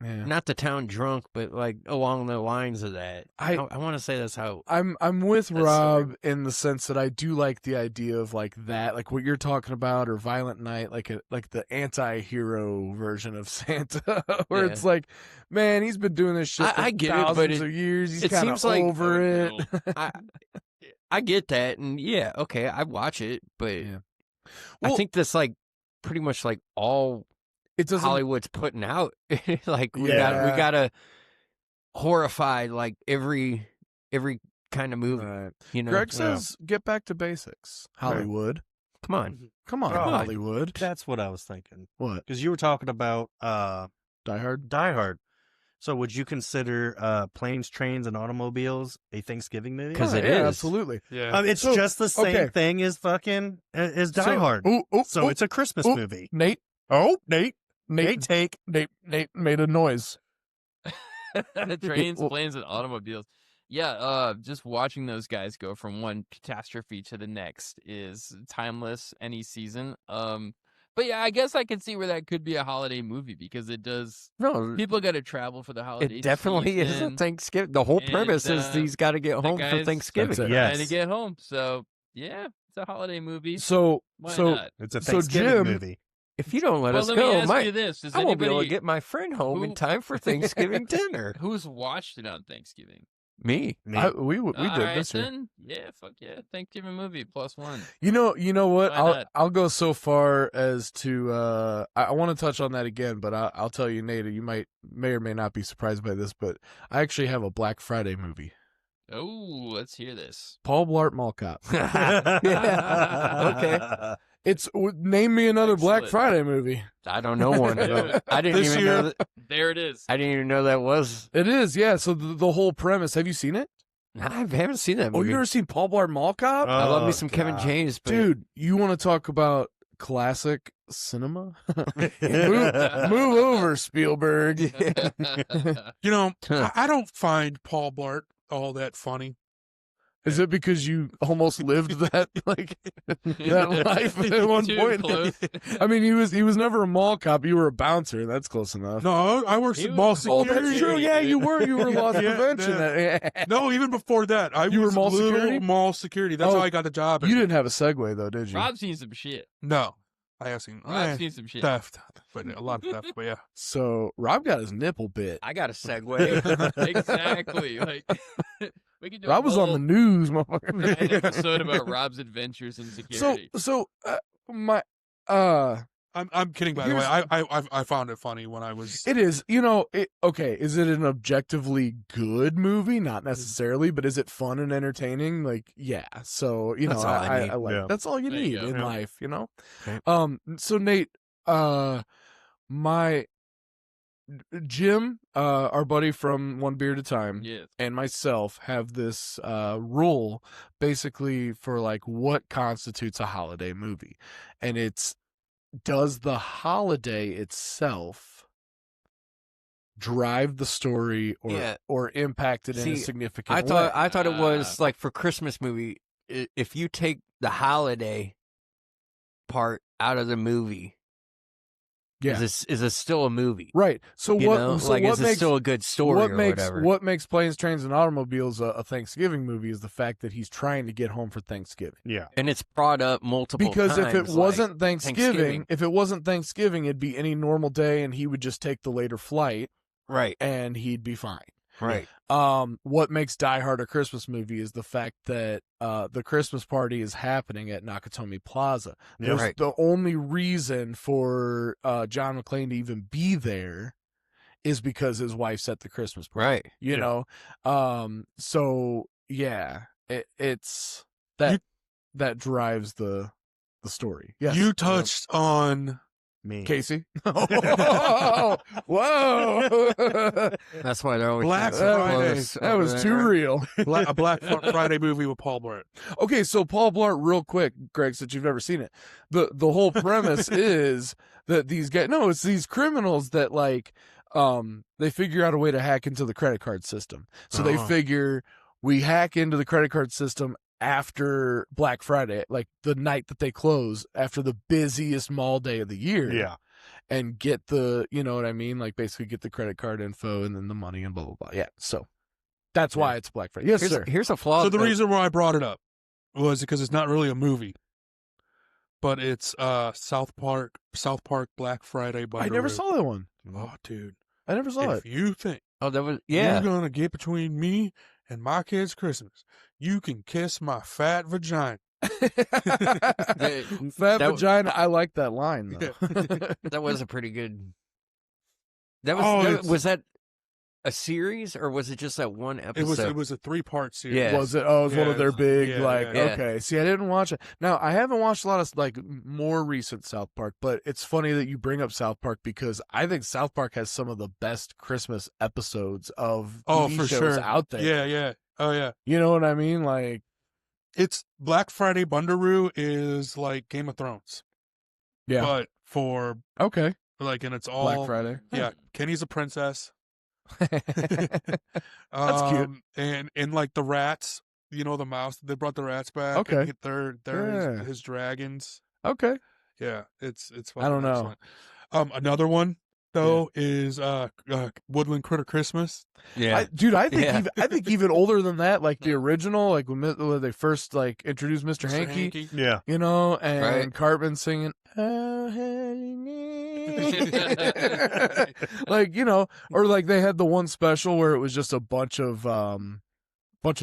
Yeah. not the town drunk, but like along the lines of that. I I- want to say that's how. I'm with That's Rob in the sense that I do like the idea of like that, like what you're talking about, or Violent Night, like the anti-hero version of Santa, where Yeah. it's like, man, he's been doing this shit for I get it, but thousands of years. He's it kind seems of like- over it. I get that, and yeah, okay, I watch it, but Yeah. I Well- think that's like pretty much like all It doesn't. Hollywood's putting out. Like we Yeah. gotta horrify like every kind of movie. Right. Yeah. Greg says, "Get back to basics, Hollywood. Come on. Come on, Oh. Hollywood. That's what I was thinking. What? Because you were talking about Die Hard? Die Hard. So would you consider Planes, Trains, and Automobiles a Thanksgiving movie? 'Cause Oh, it yeah, is. absolutely. yeah. It's So, just the same okay. thing as fucking as Die So- Hard. Ooh, ooh, So ooh, it's a Christmas ooh. movie. Nate. Nate take. Nate made a noise. Trains, Well- planes, and automobiles. Yeah, just watching those guys go from one catastrophe to the next is timeless any season. But yeah, I guess I can see where that could be a holiday movie because it does. No, People got to travel for the holiday. it definitely is a season, Thanksgiving. The whole and, premise is he's got to get the home for guys- Thanksgiving. That's it. Yes. trying to get home. So yeah, it's a holiday movie. So Why so not? It's a So, Thanksgiving Jim- movie. If you don't let Well, us let me go, ask you this: Does I won't be able to anybody get my friend home in who- time for Thanksgiving dinner. who's watched it on Thanksgiving? Me. Me. we did Alright, this year. then. Yeah, fuck yeah, Thanksgiving movie +1. You know what? Why not? I'll go so far as to I want to touch on that again, but I'll tell you, Nate, you may or may not be surprised by this, but I actually have a Black Friday movie. Oh, let's hear this. Paul Blart Mall Cop. Yeah. Okay. It's name me another Black Excellent. Friday movie. I don't know one. Dude, I didn't this even year- know that. There it is. I didn't even know that was. It is, yeah. So the whole premise. Have you seen it? I haven't seen that Oh, movie. you never seen Paul Blart Mall Cop? I love me Oh, some Kevin God. James, but Dude, you want to talk about classic cinema? move over, Spielberg. You know, Huh. I don't find Paul Blart all that funny. Is it because you almost lived that that life at one Too point? close. I mean, he was never a mall cop. You were a bouncer. That's close enough. No, I worked He at was- mall Oh, security. that's true. Yeah, you were. You were loss Yeah, prevention. No, even before that, I You were was mall little security? mall security. That's Oh, how I got the job. You didn't have a segue though, did you? Rob's seen some shit. No, I have seen Rob's seen some shit. theft, but a lot of theft. But yeah, So Rob got his nipple bit. I got a segue. Exactly. Like we could do Rob was on the news, motherfucker. an episode about Rob's adventures in security. My I'm kidding. By the way, I found it funny when I was. it is, okay, is it an objectively good movie? Not necessarily, but is it fun and entertaining? Like, yeah. So, That's all I need. I like Yeah. that's all you There you need go. in Yeah. life, Okay. So Nate, my Jim, our buddy from One Beer at a Time, Yes. and myself have this rule basically for like what constitutes a holiday movie. And it's, does the holiday itself drive the story or impact it in a See, significant I way? thought it was like for Christmas movie. If you take the holiday part out of the movie, Yeah. is this still a movie? Right. So You what? know? So Like, what is it makes still a good story what or makes whatever? what makes Planes, Trains, and Automobiles a Thanksgiving movie is the fact that he's trying to get home for Thanksgiving. Yeah. And it's brought up multiple Because times. if it wasn't like, Thanksgiving, it'd be any normal day, and he would just take the later flight, right, and he'd be fine. right, What makes Die Hard a Christmas movie is the fact that the Christmas party is happening at Nakatomi Plaza. Yeah. There's Right. the only reason for John McClane to even be there is because his wife set the Christmas party. right. You Yeah. know? So yeah, it's that that drives the story. Yes. You touched on Me. Casey. Whoa. That's why they're always Black so Friday. close That over was too there. real. a Black Friday movie with Paul Blart. Okay, so Paul Blart, real quick, Greg, since you've never seen it, the whole premise is that these guys, no, it's these criminals that like, they figure out a way to hack into the credit card system. So they Oh. figure we hack into the credit card system after Black Friday, like the night that they close after the busiest mall day of the year. Yeah. And get the, you know what I mean? Like basically get the credit card info and then the money and blah, blah, blah. Yeah. So that's why it's Black Friday. Yes, sir. Here's a flaw. So the reason why I brought it up was because it's not really a movie, but it's South Park Black Friday. I never saw that one. Oh, dude! I never saw If it. you think Oh, that was you're gonna get between me and my kid's Christmas, you can kiss my fat vagina. Fat vagina. I like that line though. That was a pretty good. That was Oh, that, it's- was that a series or was it just that one episode? It was a 3-part series. Yeah. Was it? Oh, it was one Yeah, of their it's- big, yeah, like, yeah. okay. See, I didn't watch it. Now, I haven't watched a lot of, like, more recent South Park, but it's funny that you bring up South Park because I think South Park has some of the best Christmas episodes of TV for shows sure. out there. Yeah, yeah. Oh, yeah. You know what I mean? Like, It's Black Friday Bundaroo is like Game of Thrones. yeah. But for, Okay. like, and it's all. Black Friday. Yeah. Kenny's a princess. That's cute. And like the rats, you know, the mouse, they brought the rats back. Okay. And they're Yeah. his dragons. Okay. Yeah. It's I don't fucking know. excellent. Another one, though, is Woodland Critter Christmas. yeah. I think even older than that, like the original, like when they first like introduced Mr. Hanky, Yeah. you know, and Right. Cartman singing, "Oh, honey." Like, you know, or like they had the one special where it was just a bunch of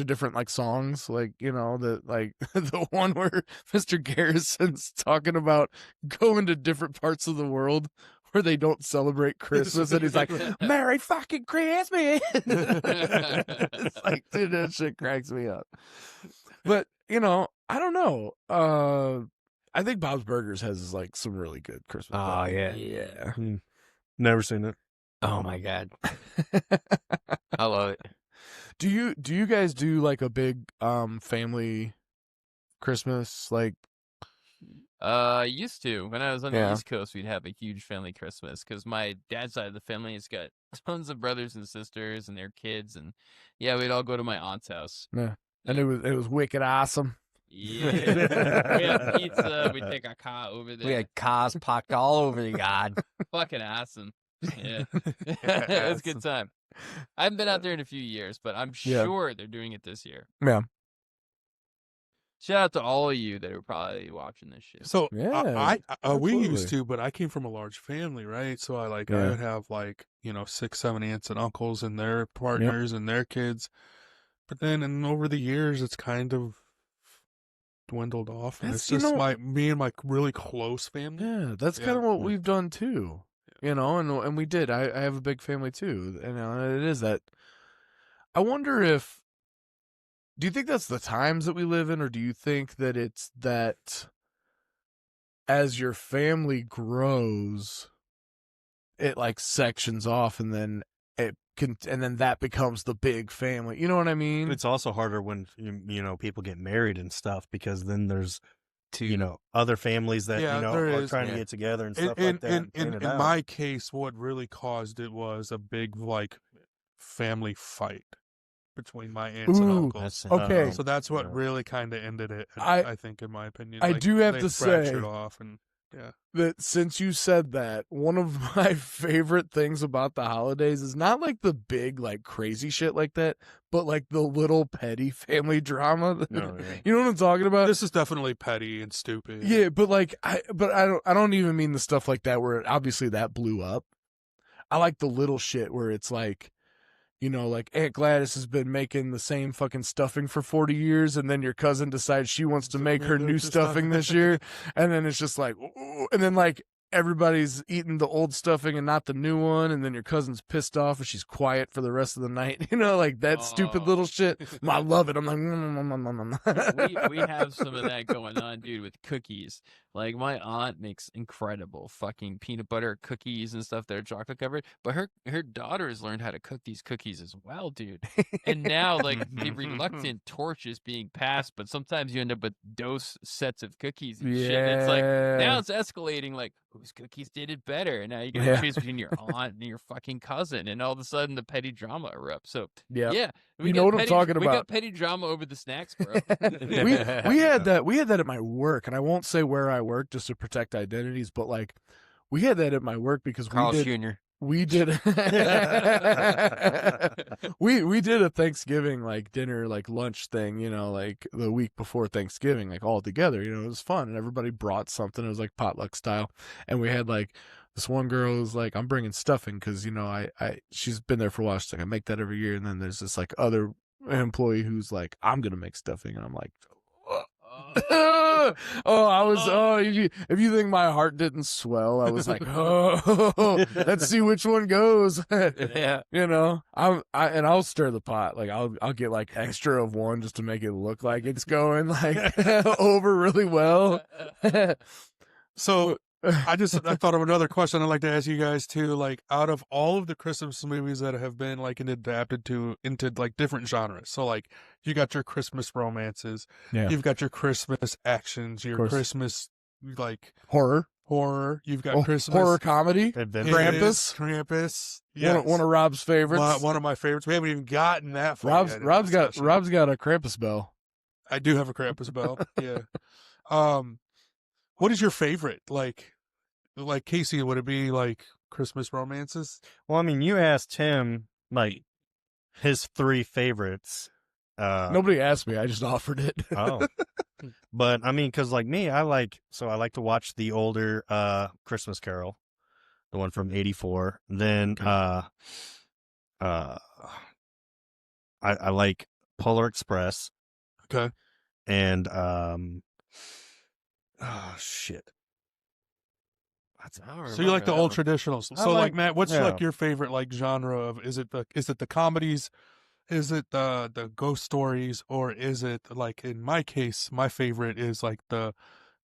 different like songs, like, you know, like the one where Mr. Garrison's talking about going to different parts of the world where they don't celebrate Christmas, and he's like, "Merry fucking Christmas!" It's like, dude, that shit cracks me up. But you know, I don't know. I think Bob's Burgers has like some really good Christmas. Oh, burgers. yeah. yeah. Never seen it. Oh my god. I love it. Do you guys do like a big family Christmas? Like, Used to. When I was on the Yeah. East Coast, we'd have a huge family Christmas because my dad's side of the family has got tons of brothers and sisters and their kids, and yeah, we'd all go to my aunt's house. and it was wicked awesome. Yeah, we had pizza. We'd take our car over there. We had cars parked all over the yard. Fucking awesome. Yeah, it was a good time. I haven't been out there in a few years, but I'm Yeah. sure they're doing it this year. Yeah. Shout out to all of you that are probably watching this shit. So Yeah, we used absolutely. to, but I came from a large family, right? So I Yeah. would have like, you know, 6, 7 aunts and uncles and their partners and their kids. But then, and over the years, it's kind of dwindled off, and That's- it's you just know- me and my really close family. Yeah, that's Yeah. kind of what we've done too. You know, and we did. I have a big family too, and it is that. I wonder if. Do you think that's the times that we live in, or do you think that it's that as your family grows, it like sections off, and then and then that becomes the big family. You know what I mean? It's also harder when you know people get married and stuff, because then there's other families that Yeah, you know there are is. trying to Yeah. get together and stuff like that. and plan it In out. my case, what really caused it was a big like family fight between my aunts and Ooh, uncles. That's- okay. So that's what yeah. really kind of ended it. I- I think, in my opinion, I like, do have they to fractured say- off, and yeah. That since you said that, one of my favorite things about the holidays is not like the big like crazy shit like that, but like the little petty family drama. yeah. You know what I'm talking about? This is definitely petty and stupid. Yeah, but like I don't even mean the stuff like that where obviously that blew up. I like the little shit where it's like, you know, like Aunt Gladys has been making the same fucking stuffing for 40 years, and then your cousin decides she wants to make her new stuffing this year, and then it's just like, ooh, and then like everybody's eating the old stuffing and not the new one, and then your cousin's pissed off and she's quiet for the rest of the night. You know, like that stupid little shit. I love it. I'm like, we have some of that going on, dude, with cookies. Like, my aunt makes incredible fucking peanut butter cookies and stuff that are chocolate covered, but her daughter has learned how to cook these cookies as well, dude. And now, like, the reluctant torch is being passed, but sometimes you end up with dose sets of cookies and shit. And it's like, now it's escalating, like, whose cookies did it better? And now you gotta choose between your aunt and your fucking cousin, and all of a sudden the petty drama erupts. So yeah, You know what I'm talking We about. got petty drama over the snacks, bro. we had that at my work, and I won't say where I work just to protect identities, but like we had that at my work because Carl Jr. we did we did a Thanksgiving like dinner, like lunch thing, you know, like the week before Thanksgiving, like all together. You know, it was fun, and everybody brought something. It was like potluck style, and we had like this one girl was like, I'm bringing stuffing because, you know, I she's been there for a while. She's like, I make that every year. And then there's this like other employee who's like, I'm gonna make stuffing, and I'm like, if you think my heart didn't swell, I was like, let's see which one goes. Yeah. You know, I'll stir the pot. Like I'll get like extra of one just to make it look like it's going like over really well. So I thought of another question I'd like to ask you guys too. Like, out of all of the Christmas movies that have been like adapted into like different genres, so like you got your Christmas romances, you've got your Christmas actions, your Christmas like horror, you've got Christmas horror comedy, Krampus, yes. one of Rob's favorites, one of my favorites. We haven't even gotten that far. Rob's got a Krampus bell. I do have a Krampus bell. Yeah. What is your favorite? Like Casey, would it be like Christmas romances? Well, I mean, you asked him like his 3 favorites. Nobody asked me. I just offered it. Oh, but I mean, because like me, I like to watch the older Christmas Carol, the one from '84. Then I like Polar Express. Okay. And oh shit. So you like the old traditionals. So like Matt, what's yeah. like your favorite like genre of, is it the comedies? Is it the ghost stories, or is it like, in my case, my favorite is like the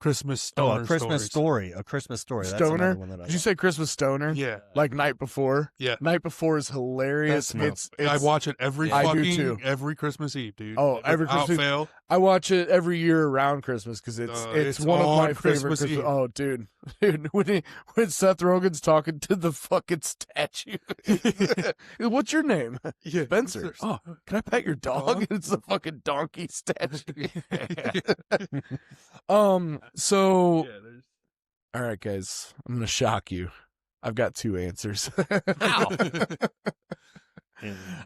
Christmas stoner A Christmas stories. Story. A Christmas Story. That's Stoner? another one that I Did you say Christmas Stoner? Yeah. Like Night Before? Yeah. Night Before is hilarious. I watch it every I do too. every Christmas Eve, dude. Oh, every Without Christmas fail. I watch it every year around Christmas because it's one of my on favorite Christmas Eve. Oh, dude, when Seth Rogen's talking to the fucking statue, what's your name? Yeah. Spencer. Oh, can I pet your dog? It's a fucking donkey statue. So, all right, guys, I'm gonna shock you. I've got 2 answers.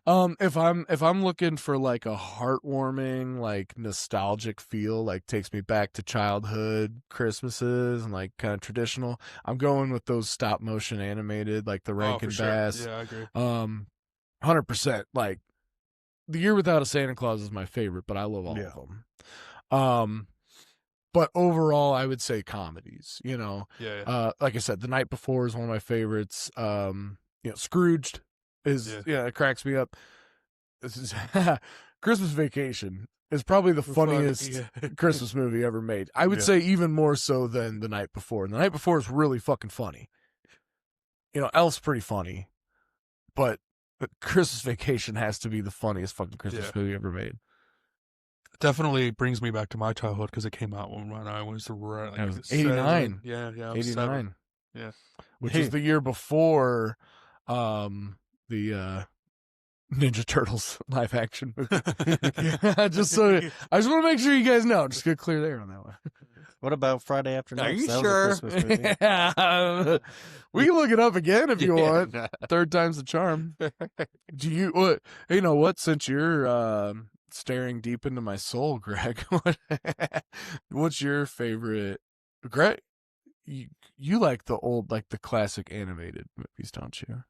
If I'm looking for like a heartwarming, like nostalgic feel, like takes me back to childhood Christmases and like kind of traditional, I'm going with those stop motion animated, like the Rankin Bass. Yeah, I agree. 100%. Like The Year Without a Santa Claus is my favorite, but I love all of them. But overall, I would say comedies. You know, like I said, The Night Before is one of my favorites. Scrooged is it cracks me up. This is Christmas Vacation is probably the funniest Christmas movie ever made. I would say even more so than The Night Before. And The Night Before is really fucking funny. Elf's pretty funny, but Christmas Vacation has to be the funniest fucking Christmas movie ever made. Definitely brings me back to my childhood because it came out when I was like It was 89. 89. Yeah, I was 89. 7. Yeah. Which is the year before the Ninja Turtles live action movie. I just want to make sure you guys know. Just get clear there on that one. What about Friday After Are Next? you That sure? was a Christmas movie. We can look it up again if you want. Third time's the charm. Do you what? You know what? Since you're staring deep into my soul, Greg, what's your favorite? Greg, you like the old, like the classic animated movies, don't you?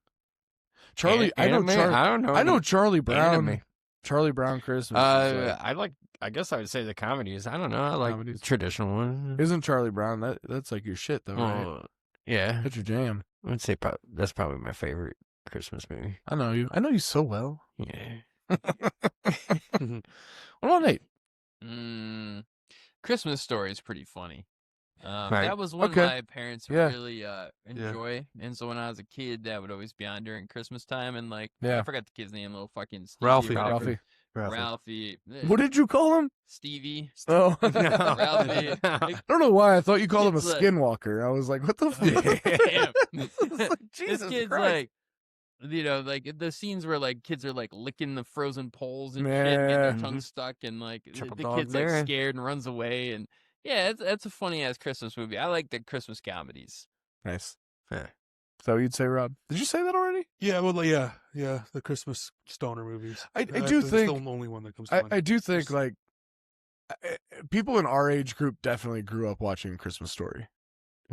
Charlie, I know Charlie. I don't know. I know Charlie Brown. Anime. Charlie Brown Christmas. Is I guess I would say the comedies. I don't know. I like Comedies. the traditional one. isn't Charlie Brown that's like your shit though, right? Yeah. That's your jam. I would say that's probably my favorite Christmas movie. I know you. I know you so well. Yeah. What about Nate? Christmas Story is pretty funny. Right. That was one Okay. my parents Yeah. really enjoy, and so when I was a kid, that would always be on during Christmas time. And like, Yeah. I forgot the kid's name, little fucking Stevie Ralphie. or whatever. Ralphie. Ralphie. What did you call him? Stevie. Oh, Ralphie. I don't know why I thought you called him a It's like- skinwalker. I was like, what the fuck? Damn. Jesus This kid's Christ. like, like the scenes where like kids are like licking the frozen poles and shit, and getting their Yeah. tongue stuck, and like Triple the dog kid's like there. scared and runs away, and yeah, it's a funny ass Christmas movie. I like the Christmas comedies. Nice. Yeah. Is that what you'd say, Rob? Did you say that already? Yeah, well, yeah, the Christmas stoner movies. I do It's think- the only one that comes to mind. I do think like people in our age group definitely grew up watching Christmas Story.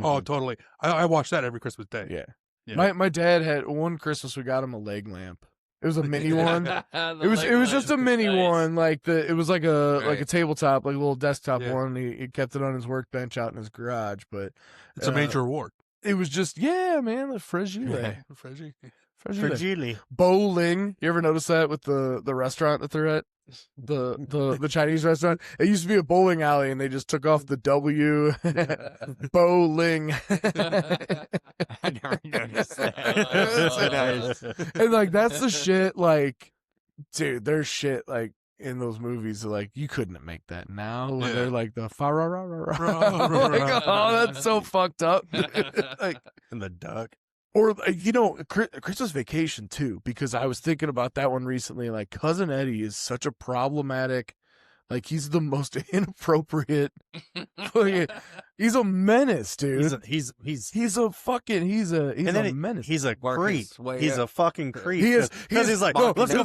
Oh, totally. I watch that every Christmas day. Yeah. Yeah. My dad had one Christmas. We got him a leg lamp. It was a mini one. The It was leg just a lamp. mini Nice. one. Like it was like a Right. tabletop, like a little desktop Yeah. one. He kept it on his workbench out in his garage. But It's a major award. it was just man, the fragile. Freggie. Fragile. Bowling. You ever notice that with the restaurant that they're at? The Chinese restaurant. It used to be a bowling alley, and they just took off the W. Bowling. I never noticed that. Oh, Nice. And like that's the shit. Like, dude, there's shit like in those movies that, like you couldn't make that now. When Yeah. they're like the fa ra ra ra Ra, ra, ra. Like, ra. oh, that's so fucked up. Like, And the duck. or Christmas Vacation too, because I was thinking about that one recently. Like Cousin Eddie is such a problematic, like he's the most inappropriate. He's a menace, dude. He's He's a menace. He's a Work creep. his way He's up. a fucking creep. He is- because he's like, no, let's go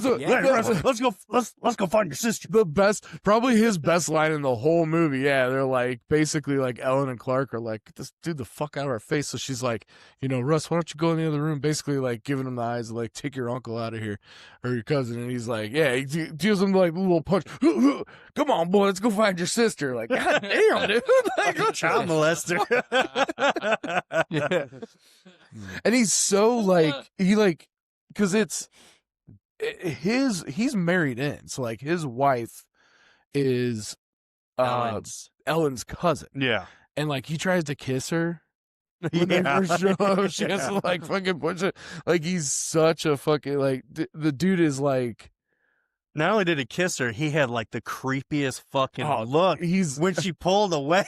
find your sister. The best, probably his best line in the whole movie. Yeah, they're like basically like Ellen and Clark are like, "This dude, the fuck out of our face." So she's like, Russ, why don't you go in the other room? Basically like giving him the eyes, like take your uncle out of here or your cousin. And he's like, yeah, he gives him like a little punch. Come on, boy, let's go find your sister. Like, God damn, dude. Like, Child molester. yeah. And he's so like because he's married in, so like his wife is Ellen's cousin, Yeah. and like he tries to kiss her when they first show up. She has to like fucking push it. Like he's such a fucking like the dude is like Not only did he kiss her, he had like the creepiest fucking Oh, look he's when she pulled away.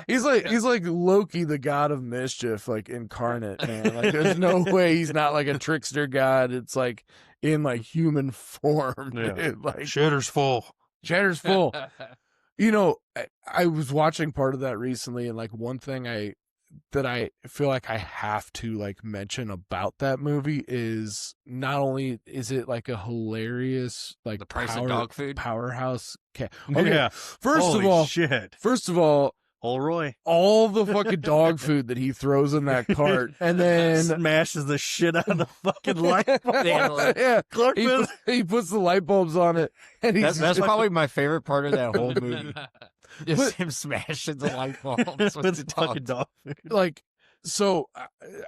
he's like Loki, the god of mischief, like incarnate, man. Like there's no way he's not like a trickster god. It's like in like human form, Yeah. dude. Like Shitter's full. Chatter's full. I was watching part of that recently, and like one thing that I feel like I have to like mention about that movie is not only is it like a hilarious like The price of dog food. powerhouse cat. Yeah. First Holy of all, shit. all Roy all the fucking dog food that he throws in that cart, and then smashes the shit out of the fucking light bulb. yeah, Clark he puts the light bulbs on it, and he's That's probably my favorite part of that whole movie. Just But- him smashing the light bulbs with with the fucking dog. dog. like so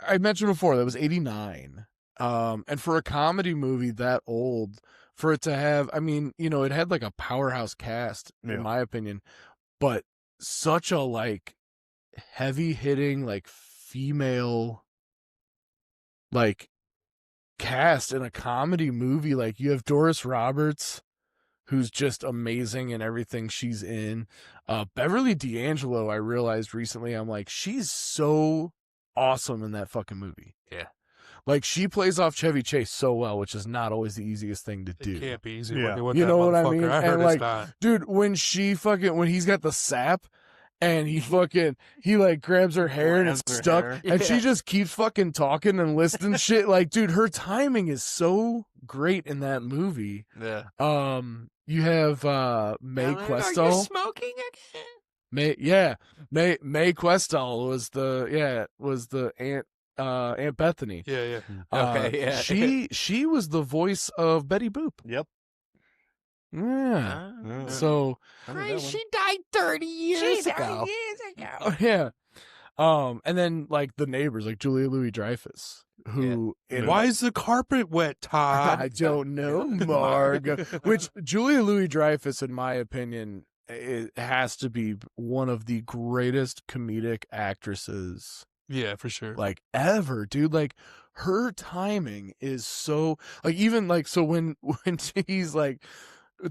I mentioned before that was 89, and for a comedy movie that old, for it to have, I mean, it had like a powerhouse cast Yeah. in my opinion, but such a like heavy hitting like female like cast in a comedy movie. Like you have Doris Roberts, who's just amazing in everything she's in. Beverly D'Angelo, I realized recently, I'm like, she's so awesome in that fucking movie. Yeah. Like she plays off Chevy Chase so well, which is not always the easiest thing to do. It can't be easy Yeah. working with You that know what I motherfucker. mean? I heard And, it's like, not. Dude, when he's got the sap and he like grabs her hair and it's Grabs her stuck hair. and she just keeps fucking talking and listening shit. Like, dude, her timing is so great in that movie. Yeah. You have Mae Are you Questel. smoking again? Mae Questel was the Aunt Bethany. Yeah. Okay, yeah. She was the voice of Betty Boop. Yep. Yeah. Yeah. So She died 30 years ago. yeah. And then like the neighbors, like Julia Louis-Dreyfus, who Why is the carpet wet, Todd? I don't know, Marg. Which Julia Louis-Dreyfus, in my opinion, it has to be one of the greatest comedic actresses Yeah, for sure. like ever, dude. Like her timing is so like even like so when he's like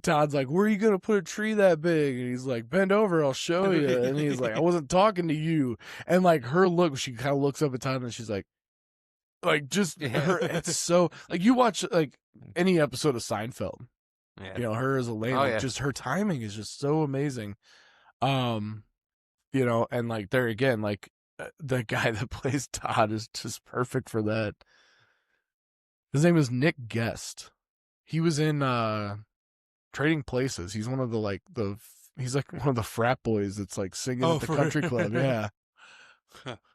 Todd's like, where are you gonna put a tree that big? And he's like, bend over, I'll show you. And he's like, I wasn't talking to you. And like her look, she kind of looks up at Todd and she's like just her. It's so like you watch like any episode of Seinfeld. Yeah. You know, her as Elaine, Oh, like, yeah. just her timing is just so amazing. You know, and like there again, like the guy that plays Todd is just perfect for that. His name is Nick Guest. He was in Trading Places. He's one of the he's like one of the frat boys that's like singing at the for country real? club. Yeah.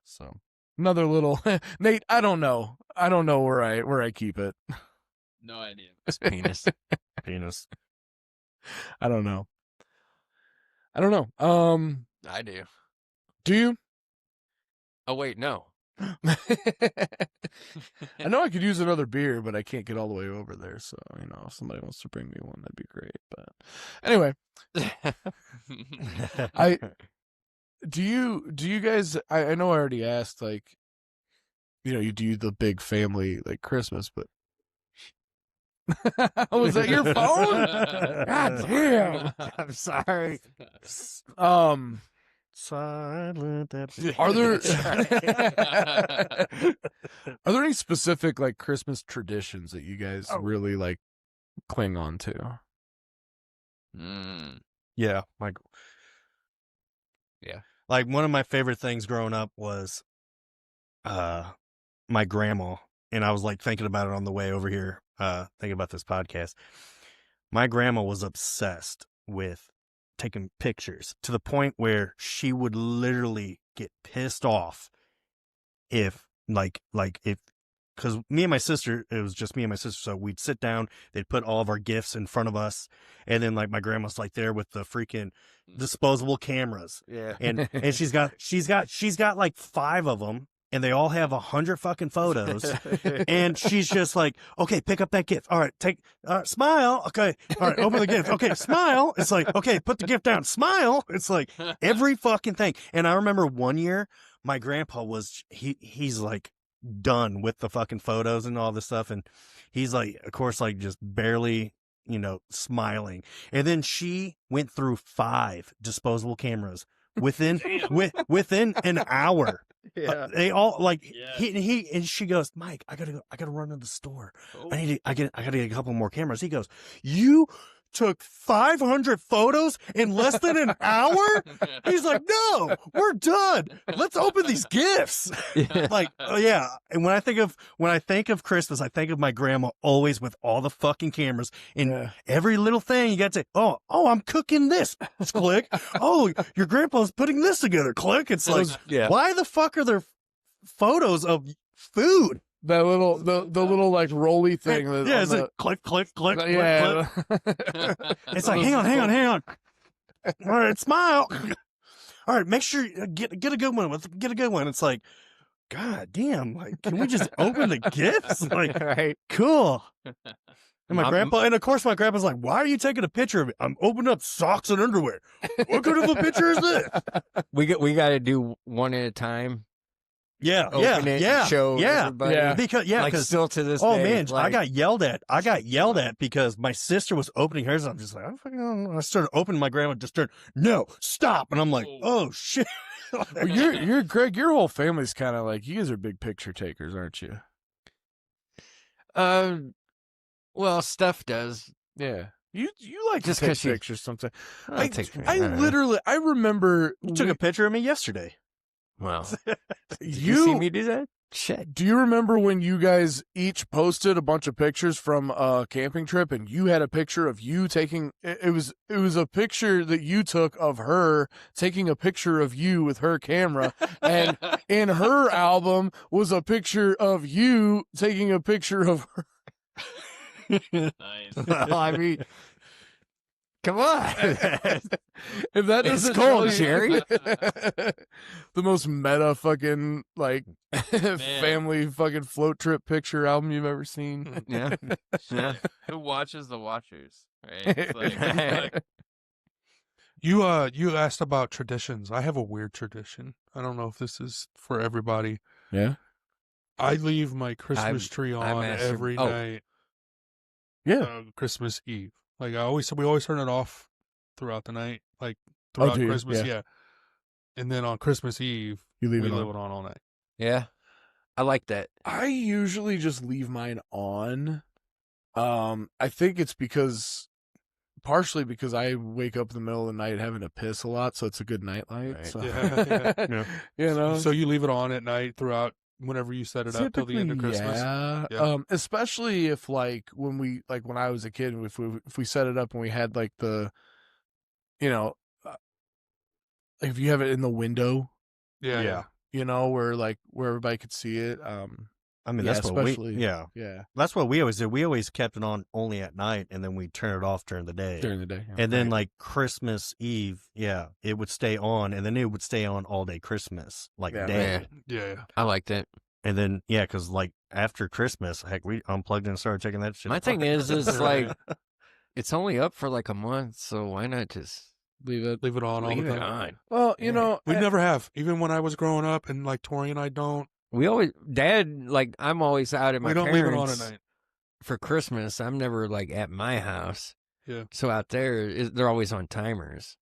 So another little Nate. I don't know where I keep it. No idea. It's penis. Penis. I don't know. I do. Do you? Oh, wait, no. I know I could use another beer, but I can't get all the way over there. So, you know, if somebody wants to bring me one, that'd be great. But anyway, do you guys, I know I already asked, like, you know, you do the big family, like Christmas, but was that your phone? God damn. I'm sorry. Silent. Are there any specific like Christmas traditions that you guys really like cling on to? Yeah, Yeah. like one of my favorite things growing up was my grandma, and I was like thinking about it on the way over here, thinking about this podcast. My grandma was obsessed with taking pictures to the point where she would literally get pissed off if because me and my sister, it was just me and my sister, so we'd sit down, they'd put all of our gifts in front of us, and then like my grandma's like there with the freaking disposable cameras, Yeah. and she's got like 5 of them, and they all have 100 fucking photos, and she's just like, okay, pick up that gift, all right, smile, okay, all right, open the gift, okay, smile, it's like, okay, put the gift down, smile, it's like every fucking thing. And I remember one year my grandpa was he's like done with the fucking photos and all this stuff, and he's like, of course, like just barely, you know, smiling. And then she went through 5 disposable cameras within an hour. Yeah. They all like Yeah. he and she goes, Mike, I gotta run to the store. I gotta get a couple more cameras. He goes, you took 500 photos in less than an hour? He's like, no, we're done. Let's open these gifts. Like, oh yeah. And when I think of Christmas, I think of my grandma always with all the fucking cameras and every little thing. You got to say, oh, I'm cooking this. Click. Oh, your grandpa's putting this together. Click. It's like, why the fuck are there photos of food? That little the little like rolly thing. Yeah, it's like click, click, click, click. It's like, hang on. All right, smile. All right, make sure you get a good one. Get a good one. It's like, God damn, like, can we just open the gifts? Like, Right. cool. And my grandpa, and of course my grandpa's like, why are you taking a picture of it? I'm opening up socks and underwear. What kind of a picture is this? We got to do one at a time. open it, and show everybody. Because still to this oh day, man, like, I got yelled at because my sister was opening hers. I'm just like, I started opening. My grandma just turned, no, stop, and I'm like, oh shit. Well, you're Greg. Your whole family's kind of like, you guys are big picture takers, aren't you? well, Steph does. Yeah. You like Just to take 'cause she- pictures sometimes. I take- I literally, I remember You took a picture of me yesterday. Well, did you see me do that? Shit. Do you remember when you guys each posted a bunch of pictures from a camping trip, and you had a picture of you taking? It was a picture that you took of her taking a picture of you with her camera, and in her album was a picture of you taking a picture of her. Nice. I mean, come on. If that It's doesn't cold, show Jerry. you- the most meta fucking like family fucking float trip picture album you've ever seen. Yeah. Yeah. Who watches the watchers? Right? It's like, You asked about traditions. I have a weird tradition. I don't know if this is for everybody. Yeah. I leave my Christmas tree on every night. Yeah. Christmas Eve. Like we always turn it off throughout the night. Like throughout do you? Christmas, Yeah. yeah. And then on Christmas Eve, You leave we it leave on. it on all night. Yeah. I like that. I usually just leave mine on. I think it's partially because I wake up in the middle of the night having to piss a lot, so it's a good night light. Right. So. Yeah. You know, So you leave it on at night throughout whenever you set it up till the end of Typically, Christmas. Yeah. Especially if when I was a kid, if we set it up and we had like the, if you have it in the window, Yeah. where everybody could see it. I mean, Yeah, that's what especially- yeah. That's what we always did. We always kept it on only at night, and then we turn it off during the day. During the day. Yeah. And then like Christmas Eve, it would stay on, and then it would stay on all day Christmas, like Yeah. day. Yeah. I like that. And then because like after Christmas, heck, we unplugged and started checking that shit. My thing apart. is like, it's only up for like a month, so why not just Leave it on all leave the it time. on? Well, We never have. Even when I was growing up, and like Tori and I don't. We always, Dad, like, I'm always out at my We don't leave it on parents' at night. for Christmas. I'm never like at my house. Yeah. So out there, they're always on timers.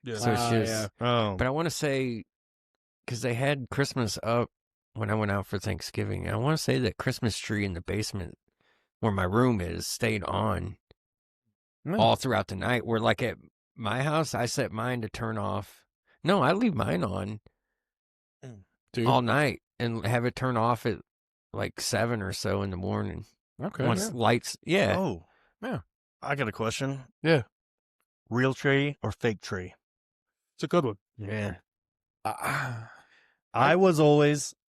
Yeah. So it's just, yeah. Oh, but I want to say, because they had Christmas up when I went out for Thanksgiving. I want to say that Christmas tree in the basement where my room is stayed on all throughout the night. Where like at my house, I set mine to turn off. No, I leave mine on Dude. all night and have it turn off at like 7 or so in the morning. Okay. Once lights, yeah. Oh, Yeah. I got a question. Yeah. Real tree or fake tree? It's a good one. Yeah.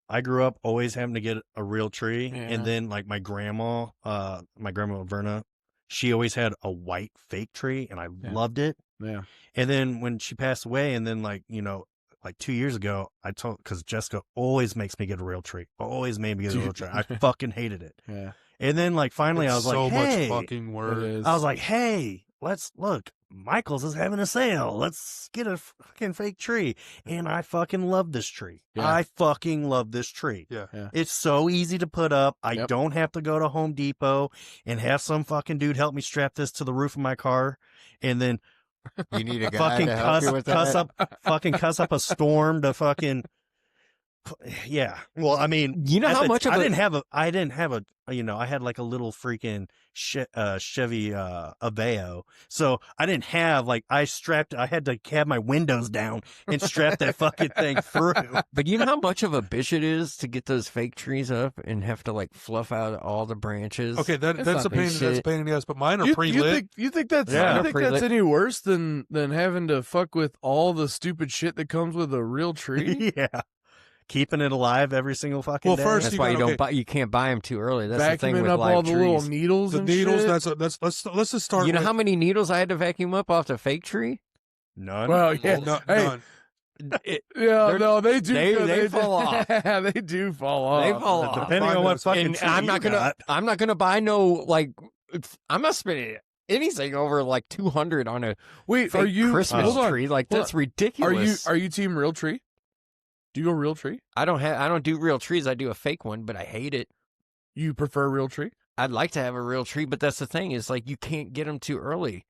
I grew up always having to get a real tree. Yeah. And then like my grandma Verna, she always had a white fake tree, and I loved it. Yeah. And then when she passed away, and then like 2 years ago, because Jessica always makes me get a real tree. Always made me get a real tree. I fucking hated it. Yeah. And then like finally It's I was so like, hey, much fucking work. I was like, hey, let's look. Michael's is having a sale. Let's get a fucking fake tree. And I fucking love this tree. Yeah. I fucking love this tree. Yeah. It's so easy to put up. I Yep. don't have to go to Home Depot and have some fucking dude help me strap this to the roof of my car. And then You need a guy fucking to help you with that. cuss up a storm to fucking. Yeah. Well, I mean, You know at how the- much of I a- didn't have a, I had like a little freaking Chevy Aveo. So I didn't have I had to have my windows down and strap that fucking thing through. But you know how much of a bitch it is to get those fake trees up and have to like fluff out all the branches. Okay, that's not a pain. big That's a shit. pain in the ass. But mine are pre-lit. You think that's Yeah. you think Pre-lit. that's any worse than having to fuck with all the stupid shit that comes with a real tree? Yeah. Keeping it alive every single fucking Well, day. first That's you why you gotta- don't buy. You can't buy them too early. That's the thing Vacuuming with up live all the trees. little needles The and needles. shit. Let's just start. You know with, how many needles I had to vacuum up off the fake tree? None. Well, yeah. No, Hey, none. yeah, They're- no, they do. they fall off. They do fall off. They fall off. Depending on what fucking And tree I'm you not gonna. got. I'm not gonna buy no like. I'm not spending anything over like 200 on a Wait, fake are you Christmas hold on. tree. Like Hold that's on. ridiculous. Are you team real tree? Do you go real tree? I don't do real trees. I do a fake one, but I hate it. You prefer a real tree? I'd like to have a real tree, but that's the thing is like you can't get them too early,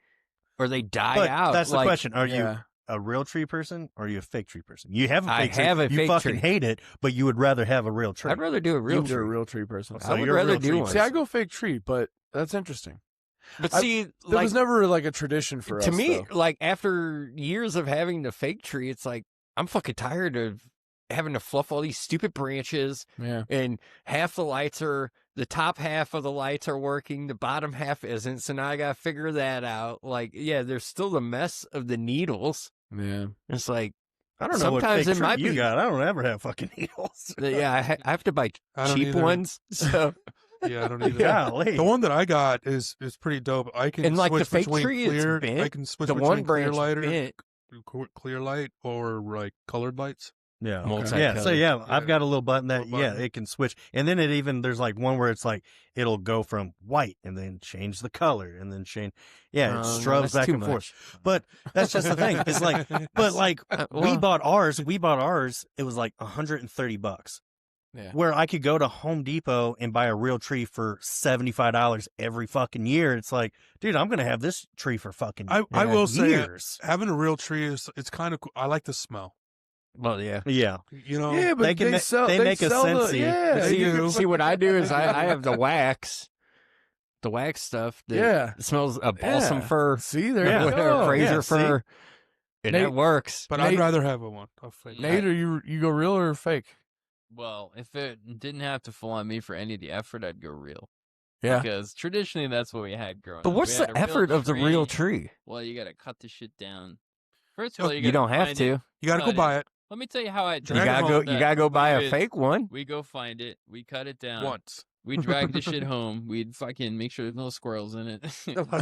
or they die But out. that's the Like, question. Are you Yeah. a real tree person or are you a fake tree person? You have a I fake tree. have a you fake fucking tree. hate it, but you would rather have a real tree. I'd rather do a real You're a tree. real tree person. So I would you're a rather real do tree one. See, I go fake tree, but that's interesting. But I- see, There like was never like a tradition for to us. me, though. like after years of having the fake tree, it's like I'm fucking tired of having to fluff all these stupid branches, Yeah. and half the top half of the lights are working, the bottom half isn't. So now I gotta figure that out. Like, yeah, there's still the mess of the needles. Yeah. It's like I don't know what sometimes fake it tree might you be. got. I don't ever have fucking needles. Yeah, I have to buy I don't cheap either. ones. So Yeah, I don't either. Golly. The one that I got is pretty dope. I can And, like, the switch fake between tree, it's clear. bent. I can switch the between one clear branch light or bent. clear light or like colored lights. Yeah. Multicolored. Yeah. So yeah, I've Yeah. got a little button that Little yeah, button. it can switch. And then there's like one where it's like it'll go from white and then change the color and then change. Yeah, No, it that's strobes back too and forth. much. But that's just the thing. It's like but like we Well- bought ours, it was like $130. Yeah. Where I could go to Home Depot and buy a real tree for $75 every fucking year. It's like, dude, I'm gonna have this tree for fucking I will say years. having a real tree it's kind of cool. I like the smell. Well, yeah. Yeah. You know, Yeah, but They can sell. they make a sell the- Scentsy. Yeah. They do. See, what I do is I have the wax stuff. That Yeah. smells of balsam Yeah. fur, See, there Yeah. you or go. Fraser Yeah, see? fur, and Nate- that works. but Nate- I'd rather have a fake. Nate, are you go real or fake? Well, if it didn't have to fall on me for any of the effort, I'd go real. Yeah. Because traditionally that's what we had growing But up. what's We had the a real effort of the real tree? Well, you got to cut the shit down. First of Oh, all, You gotta don't have find to. it. You got to go Cut buy it Let me tell you how I You Drag it gotta home go. that. You gotta go buy a We- fake one. We go find it. We cut it down. once. We drag the shit home. We'd fucking make sure there's no squirrels in it.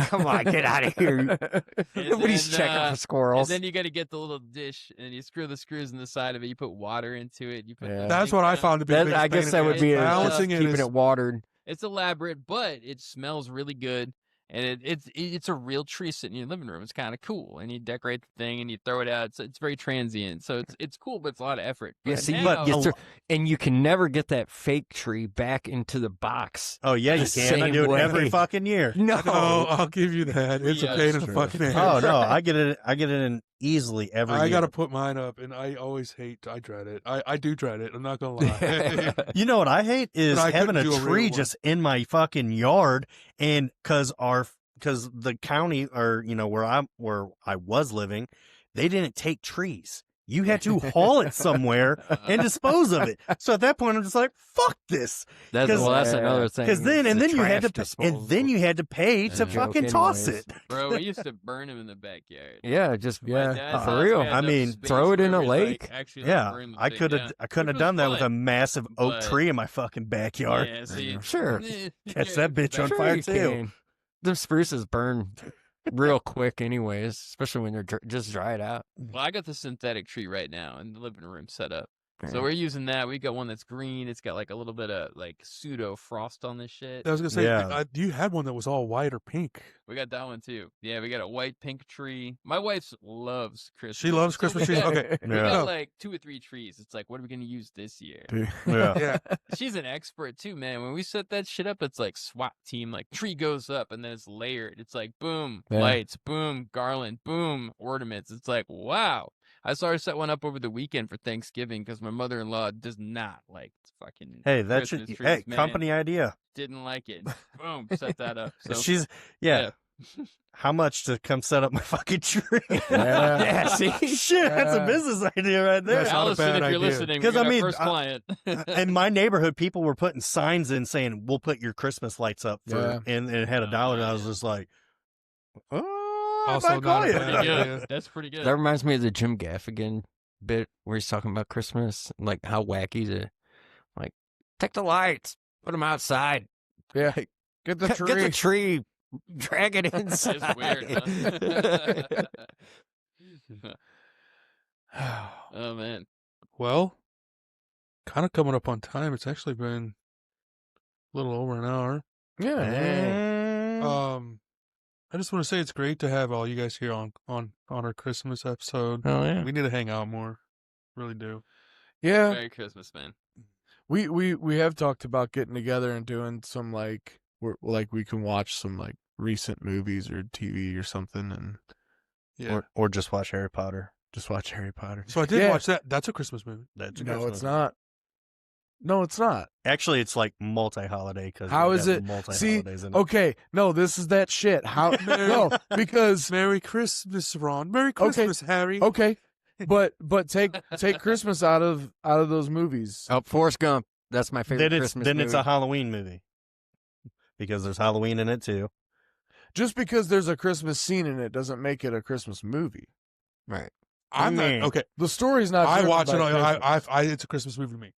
Come on, get out of here! And Nobody's then, checking for And squirrels. then you got to get the little dish and you screw the screws in the side of it. You put water into it. You put Yeah. the That's thing what I down. found to be. the That, biggest I guess pain that in the would be ass. a, balancing it keeping is it watered. It's elaborate, but it smells really good. And it's a real tree sitting in your living room. It's kind of cool, and you decorate the thing and you throw it out. It's very transient, so it's cool, but it's a lot of effort. Yeah, But see, now, and you can never get that fake tree back into the box. Oh yeah, you The can. I same do it way. every fucking year. No, No, I'll give you that. It's a Yeah, pain in that's the true. fucking ass. Oh no, I get it in easily every I year. gotta put mine up, and I always hate. I dread it. I do dread it. I'm not gonna lie. You know what I hate is But I having a couldn't do a real tree one. just in my fucking yard, and because the county or where I was living, they didn't take trees. You had to haul it somewhere and dispose of it. So at that point, I'm just like, fuck this. that's 'Cause- that's another thing. Because then is the you had to trash pay It's to a joke fucking toss anyways. it. bro, we used to burn them in the backyard. Yeah, just My Yeah. dad's For house, real. we had I enough mean, space throw it where in a we, like, lake. actually, Yeah, burn the I thing couldn't down, have which was done that with a fun, massive oak but- tree in my fucking backyard. Yeah, see, Sure. Catch that bitch on Sure fire you too. can. The spruces burn real quick, anyways, especially when they're just dried out. Well, I got the synthetic tree right now in the living room set up. So Yeah. we're using that. We got one that's green. It's got like a little bit of like pseudo frost on this shit. I was gonna say, Yeah. you had one that was all white or pink. We got that one too. Yeah, we got a white pink tree. My wife loves Christmas. She loves So Christmas we trees. got- Okay, We Yeah. got like 2 or 3 trees. It's like, what are we gonna use this year? Yeah. yeah. She's an expert too, man. When we set that shit up, it's like SWAT team. Like tree goes up and then it's layered. It's like boom, Yeah. lights, boom, garland, boom, ornaments. It's like wow. I saw her set one up over the weekend for Thanksgiving because my mother-in-law does not like fucking. Hey, that should. Christmas Hey, trees, man. company idea. Didn't like it. Boom, set that up. So She's How much to come set up my fucking tree? Yeah, see? Shit, that's a Yeah. business idea right there. That's not a Allison, bad if you're idea. listening, 'Cause, we got I mean, our first client. In my neighborhood, people were putting signs in saying, "We'll put your Christmas lights up for," Yeah. and it had Oh, $1. And I was yeah. just like, "Oh, Also I might call not a you." bad Pretty idea. good. That's pretty good. That reminds me of the Jim Gaffigan bit where he's talking about Christmas, like how wacky like, take the lights, put them outside, Yeah. Get the get tree. the tree, drag it inside. It's weird. Huh? Oh man. Well, kind of coming up on time. It's actually been a little over an hour. Yeah. I just want to say it's great to have all you guys here on our Christmas episode. Oh yeah. We need to hang out more. Really do. Yeah, Merry Christmas, man. we have talked about getting together and doing some like we can watch some like recent movies or TV or something and Yeah. Or just watch Harry Potter. just watch Harry Potter. So I did Yeah. watch that. That's a Christmas movie. That's a No, Christmas it's movie. not. No, it's not. Actually, it's like multi-holiday because How is it? See, multi-holidays in it. okay, no, this is that shit. How? No, because Merry Christmas, Ron. Merry Christmas, Harry. okay, but take Christmas out of those movies. Oh, Forrest Gump. That's my favorite Christmas movie. It's a Halloween movie because there's Halloween in it too. Just because there's a Christmas scene in it doesn't make it a Christmas movie. Right. I'm Man. not okay. The story's not. I driven watch it. by Christmas. It's a Christmas movie to me.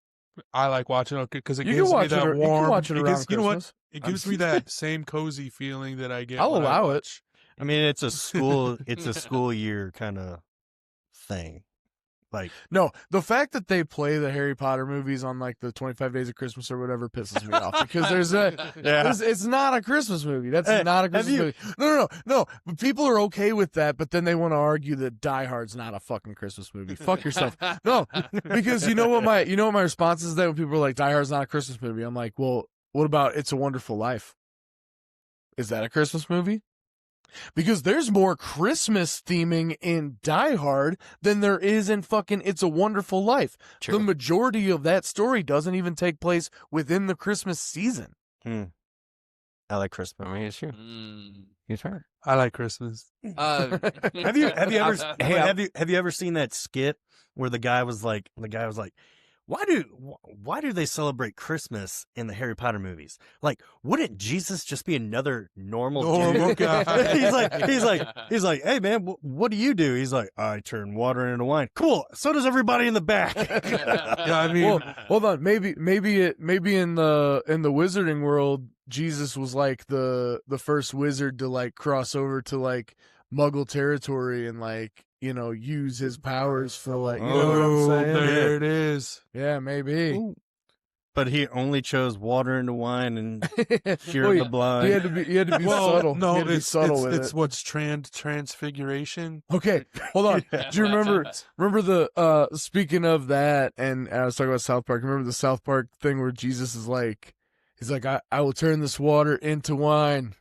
I like watching it because it You gives can me watch that it. warm. You can watch it around gives, you know what? Christmas. It gives me that same cozy feeling that I get. I'll when I allow it. watch. I mean, it's a school year kind of thing. Like, No, the fact that they play the Harry Potter movies on like the 25 Days of Christmas or whatever pisses me off because it's not a Christmas movie. That's Hey, not a Christmas have you- movie. No. But people are okay with that, but then they want to argue that Die Hard's not a fucking Christmas movie. Fuck yourself. No, because you know what my response is that when people are like Die Hard's not a Christmas movie, I'm like, well, what about It's a Wonderful Life? Is that a Christmas movie? Because there's more Christmas theming in Die Hard than there is in fucking It's a Wonderful Life. True. The majority of that story doesn't even take place within the Christmas season. I like Christmas. I mean, it's true. He's right. I like Christmas. Have you ever seen that skit where the guy was like, why do they celebrate Christmas in the Harry Potter movies? Like, wouldn't Jesus just be another normal dude? guy. he's like, hey man, what do you do? He's like, I turn water into wine. Cool. So does everybody in the back. Yeah, I mean, Well, hold on. Maybe in the wizarding world, Jesus was like the first wizard to like cross over to like Muggle territory and like, you know, use his powers for like, you know what I'm saying? there it is. Yeah, maybe. Ooh. But he only chose water into wine and Well, cured the blind. He had to be Well, subtle. no, he had to be it's subtle with it's it. what's transfiguration. Okay, hold on. Do you remember the speaking of that, and I was talking about South Park. Remember the South Park thing where Jesus is like, he's like, I will turn this water into wine.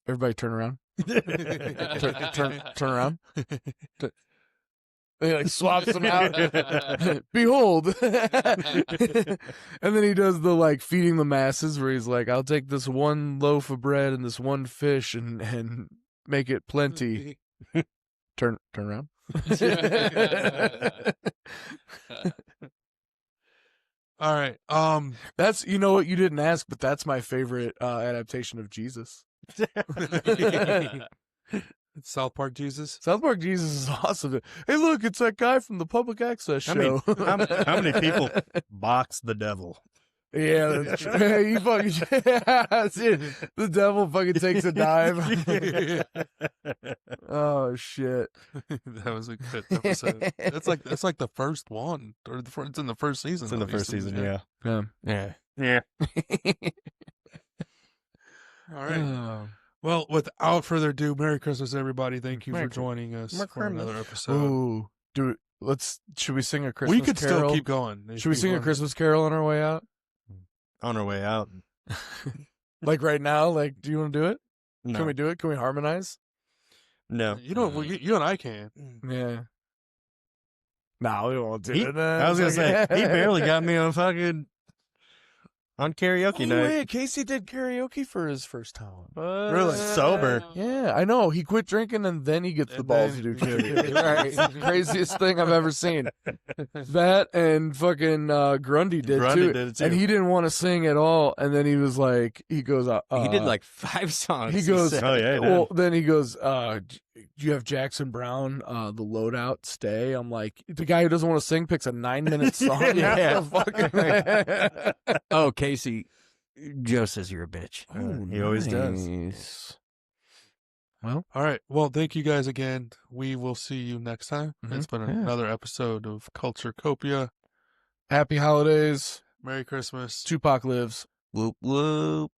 Everybody turn around. Turn around. And he like swaps them out. Behold. And then he does the like feeding the masses where he's like, I'll take this one loaf of bread and this one fish and make it plenty. Turn around. All right. That's, you know what, you didn't ask, but that's my favorite adaptation of Jesus. South Park Jesus. South Park Jesus is awesome. Hey, look, it's that guy from the public access I mean, show. how many people box the devil? Yeah, that's true. Hey, you fucking the devil fucking takes a dive. Oh shit! That was a good episode. That's like the first one, or it's in the first season. It's in the at first least. season, yeah. Yeah. All right. Well, without further ado, Merry Christmas, everybody! Thank you Merry for joining us Merry for another Christmas. episode. Ooh, should we sing a Christmas We could carol? still keep going. Should we sing a Christmas carol on our way out? On our way out. Like right now? Like, do you want to do it? No. Can we do it? Can we harmonize? No. You know, you and I can. Yeah. No, we won't do He- it. I was gonna say he barely got me on karaoke night. Wait, Casey did karaoke for his first time. Really? Sober. Yeah, I know. He quit drinking and then he gets the And balls then- to do karaoke. Right. It's the craziest thing I've ever seen. That and fucking Grundy did Grundy too. did it too. And he didn't want to sing at all. And then he was like, he goes, he did like 5 songs. he goes, said. Oh, yeah, he did. well, then he goes, do you have Jackson Brown, the loadout stay? I'm like, the guy who doesn't want to sing picks a 9-minute song. Yeah. Fucking Oh, Casey, Joe says you're a bitch. He always does. Nice. All right. Well, thank you guys again. We will see you next time. Mhm. It's been Yeah. another episode of Culture Copia. Happy holidays. Merry Christmas. Tupac lives. Whoop, whoop.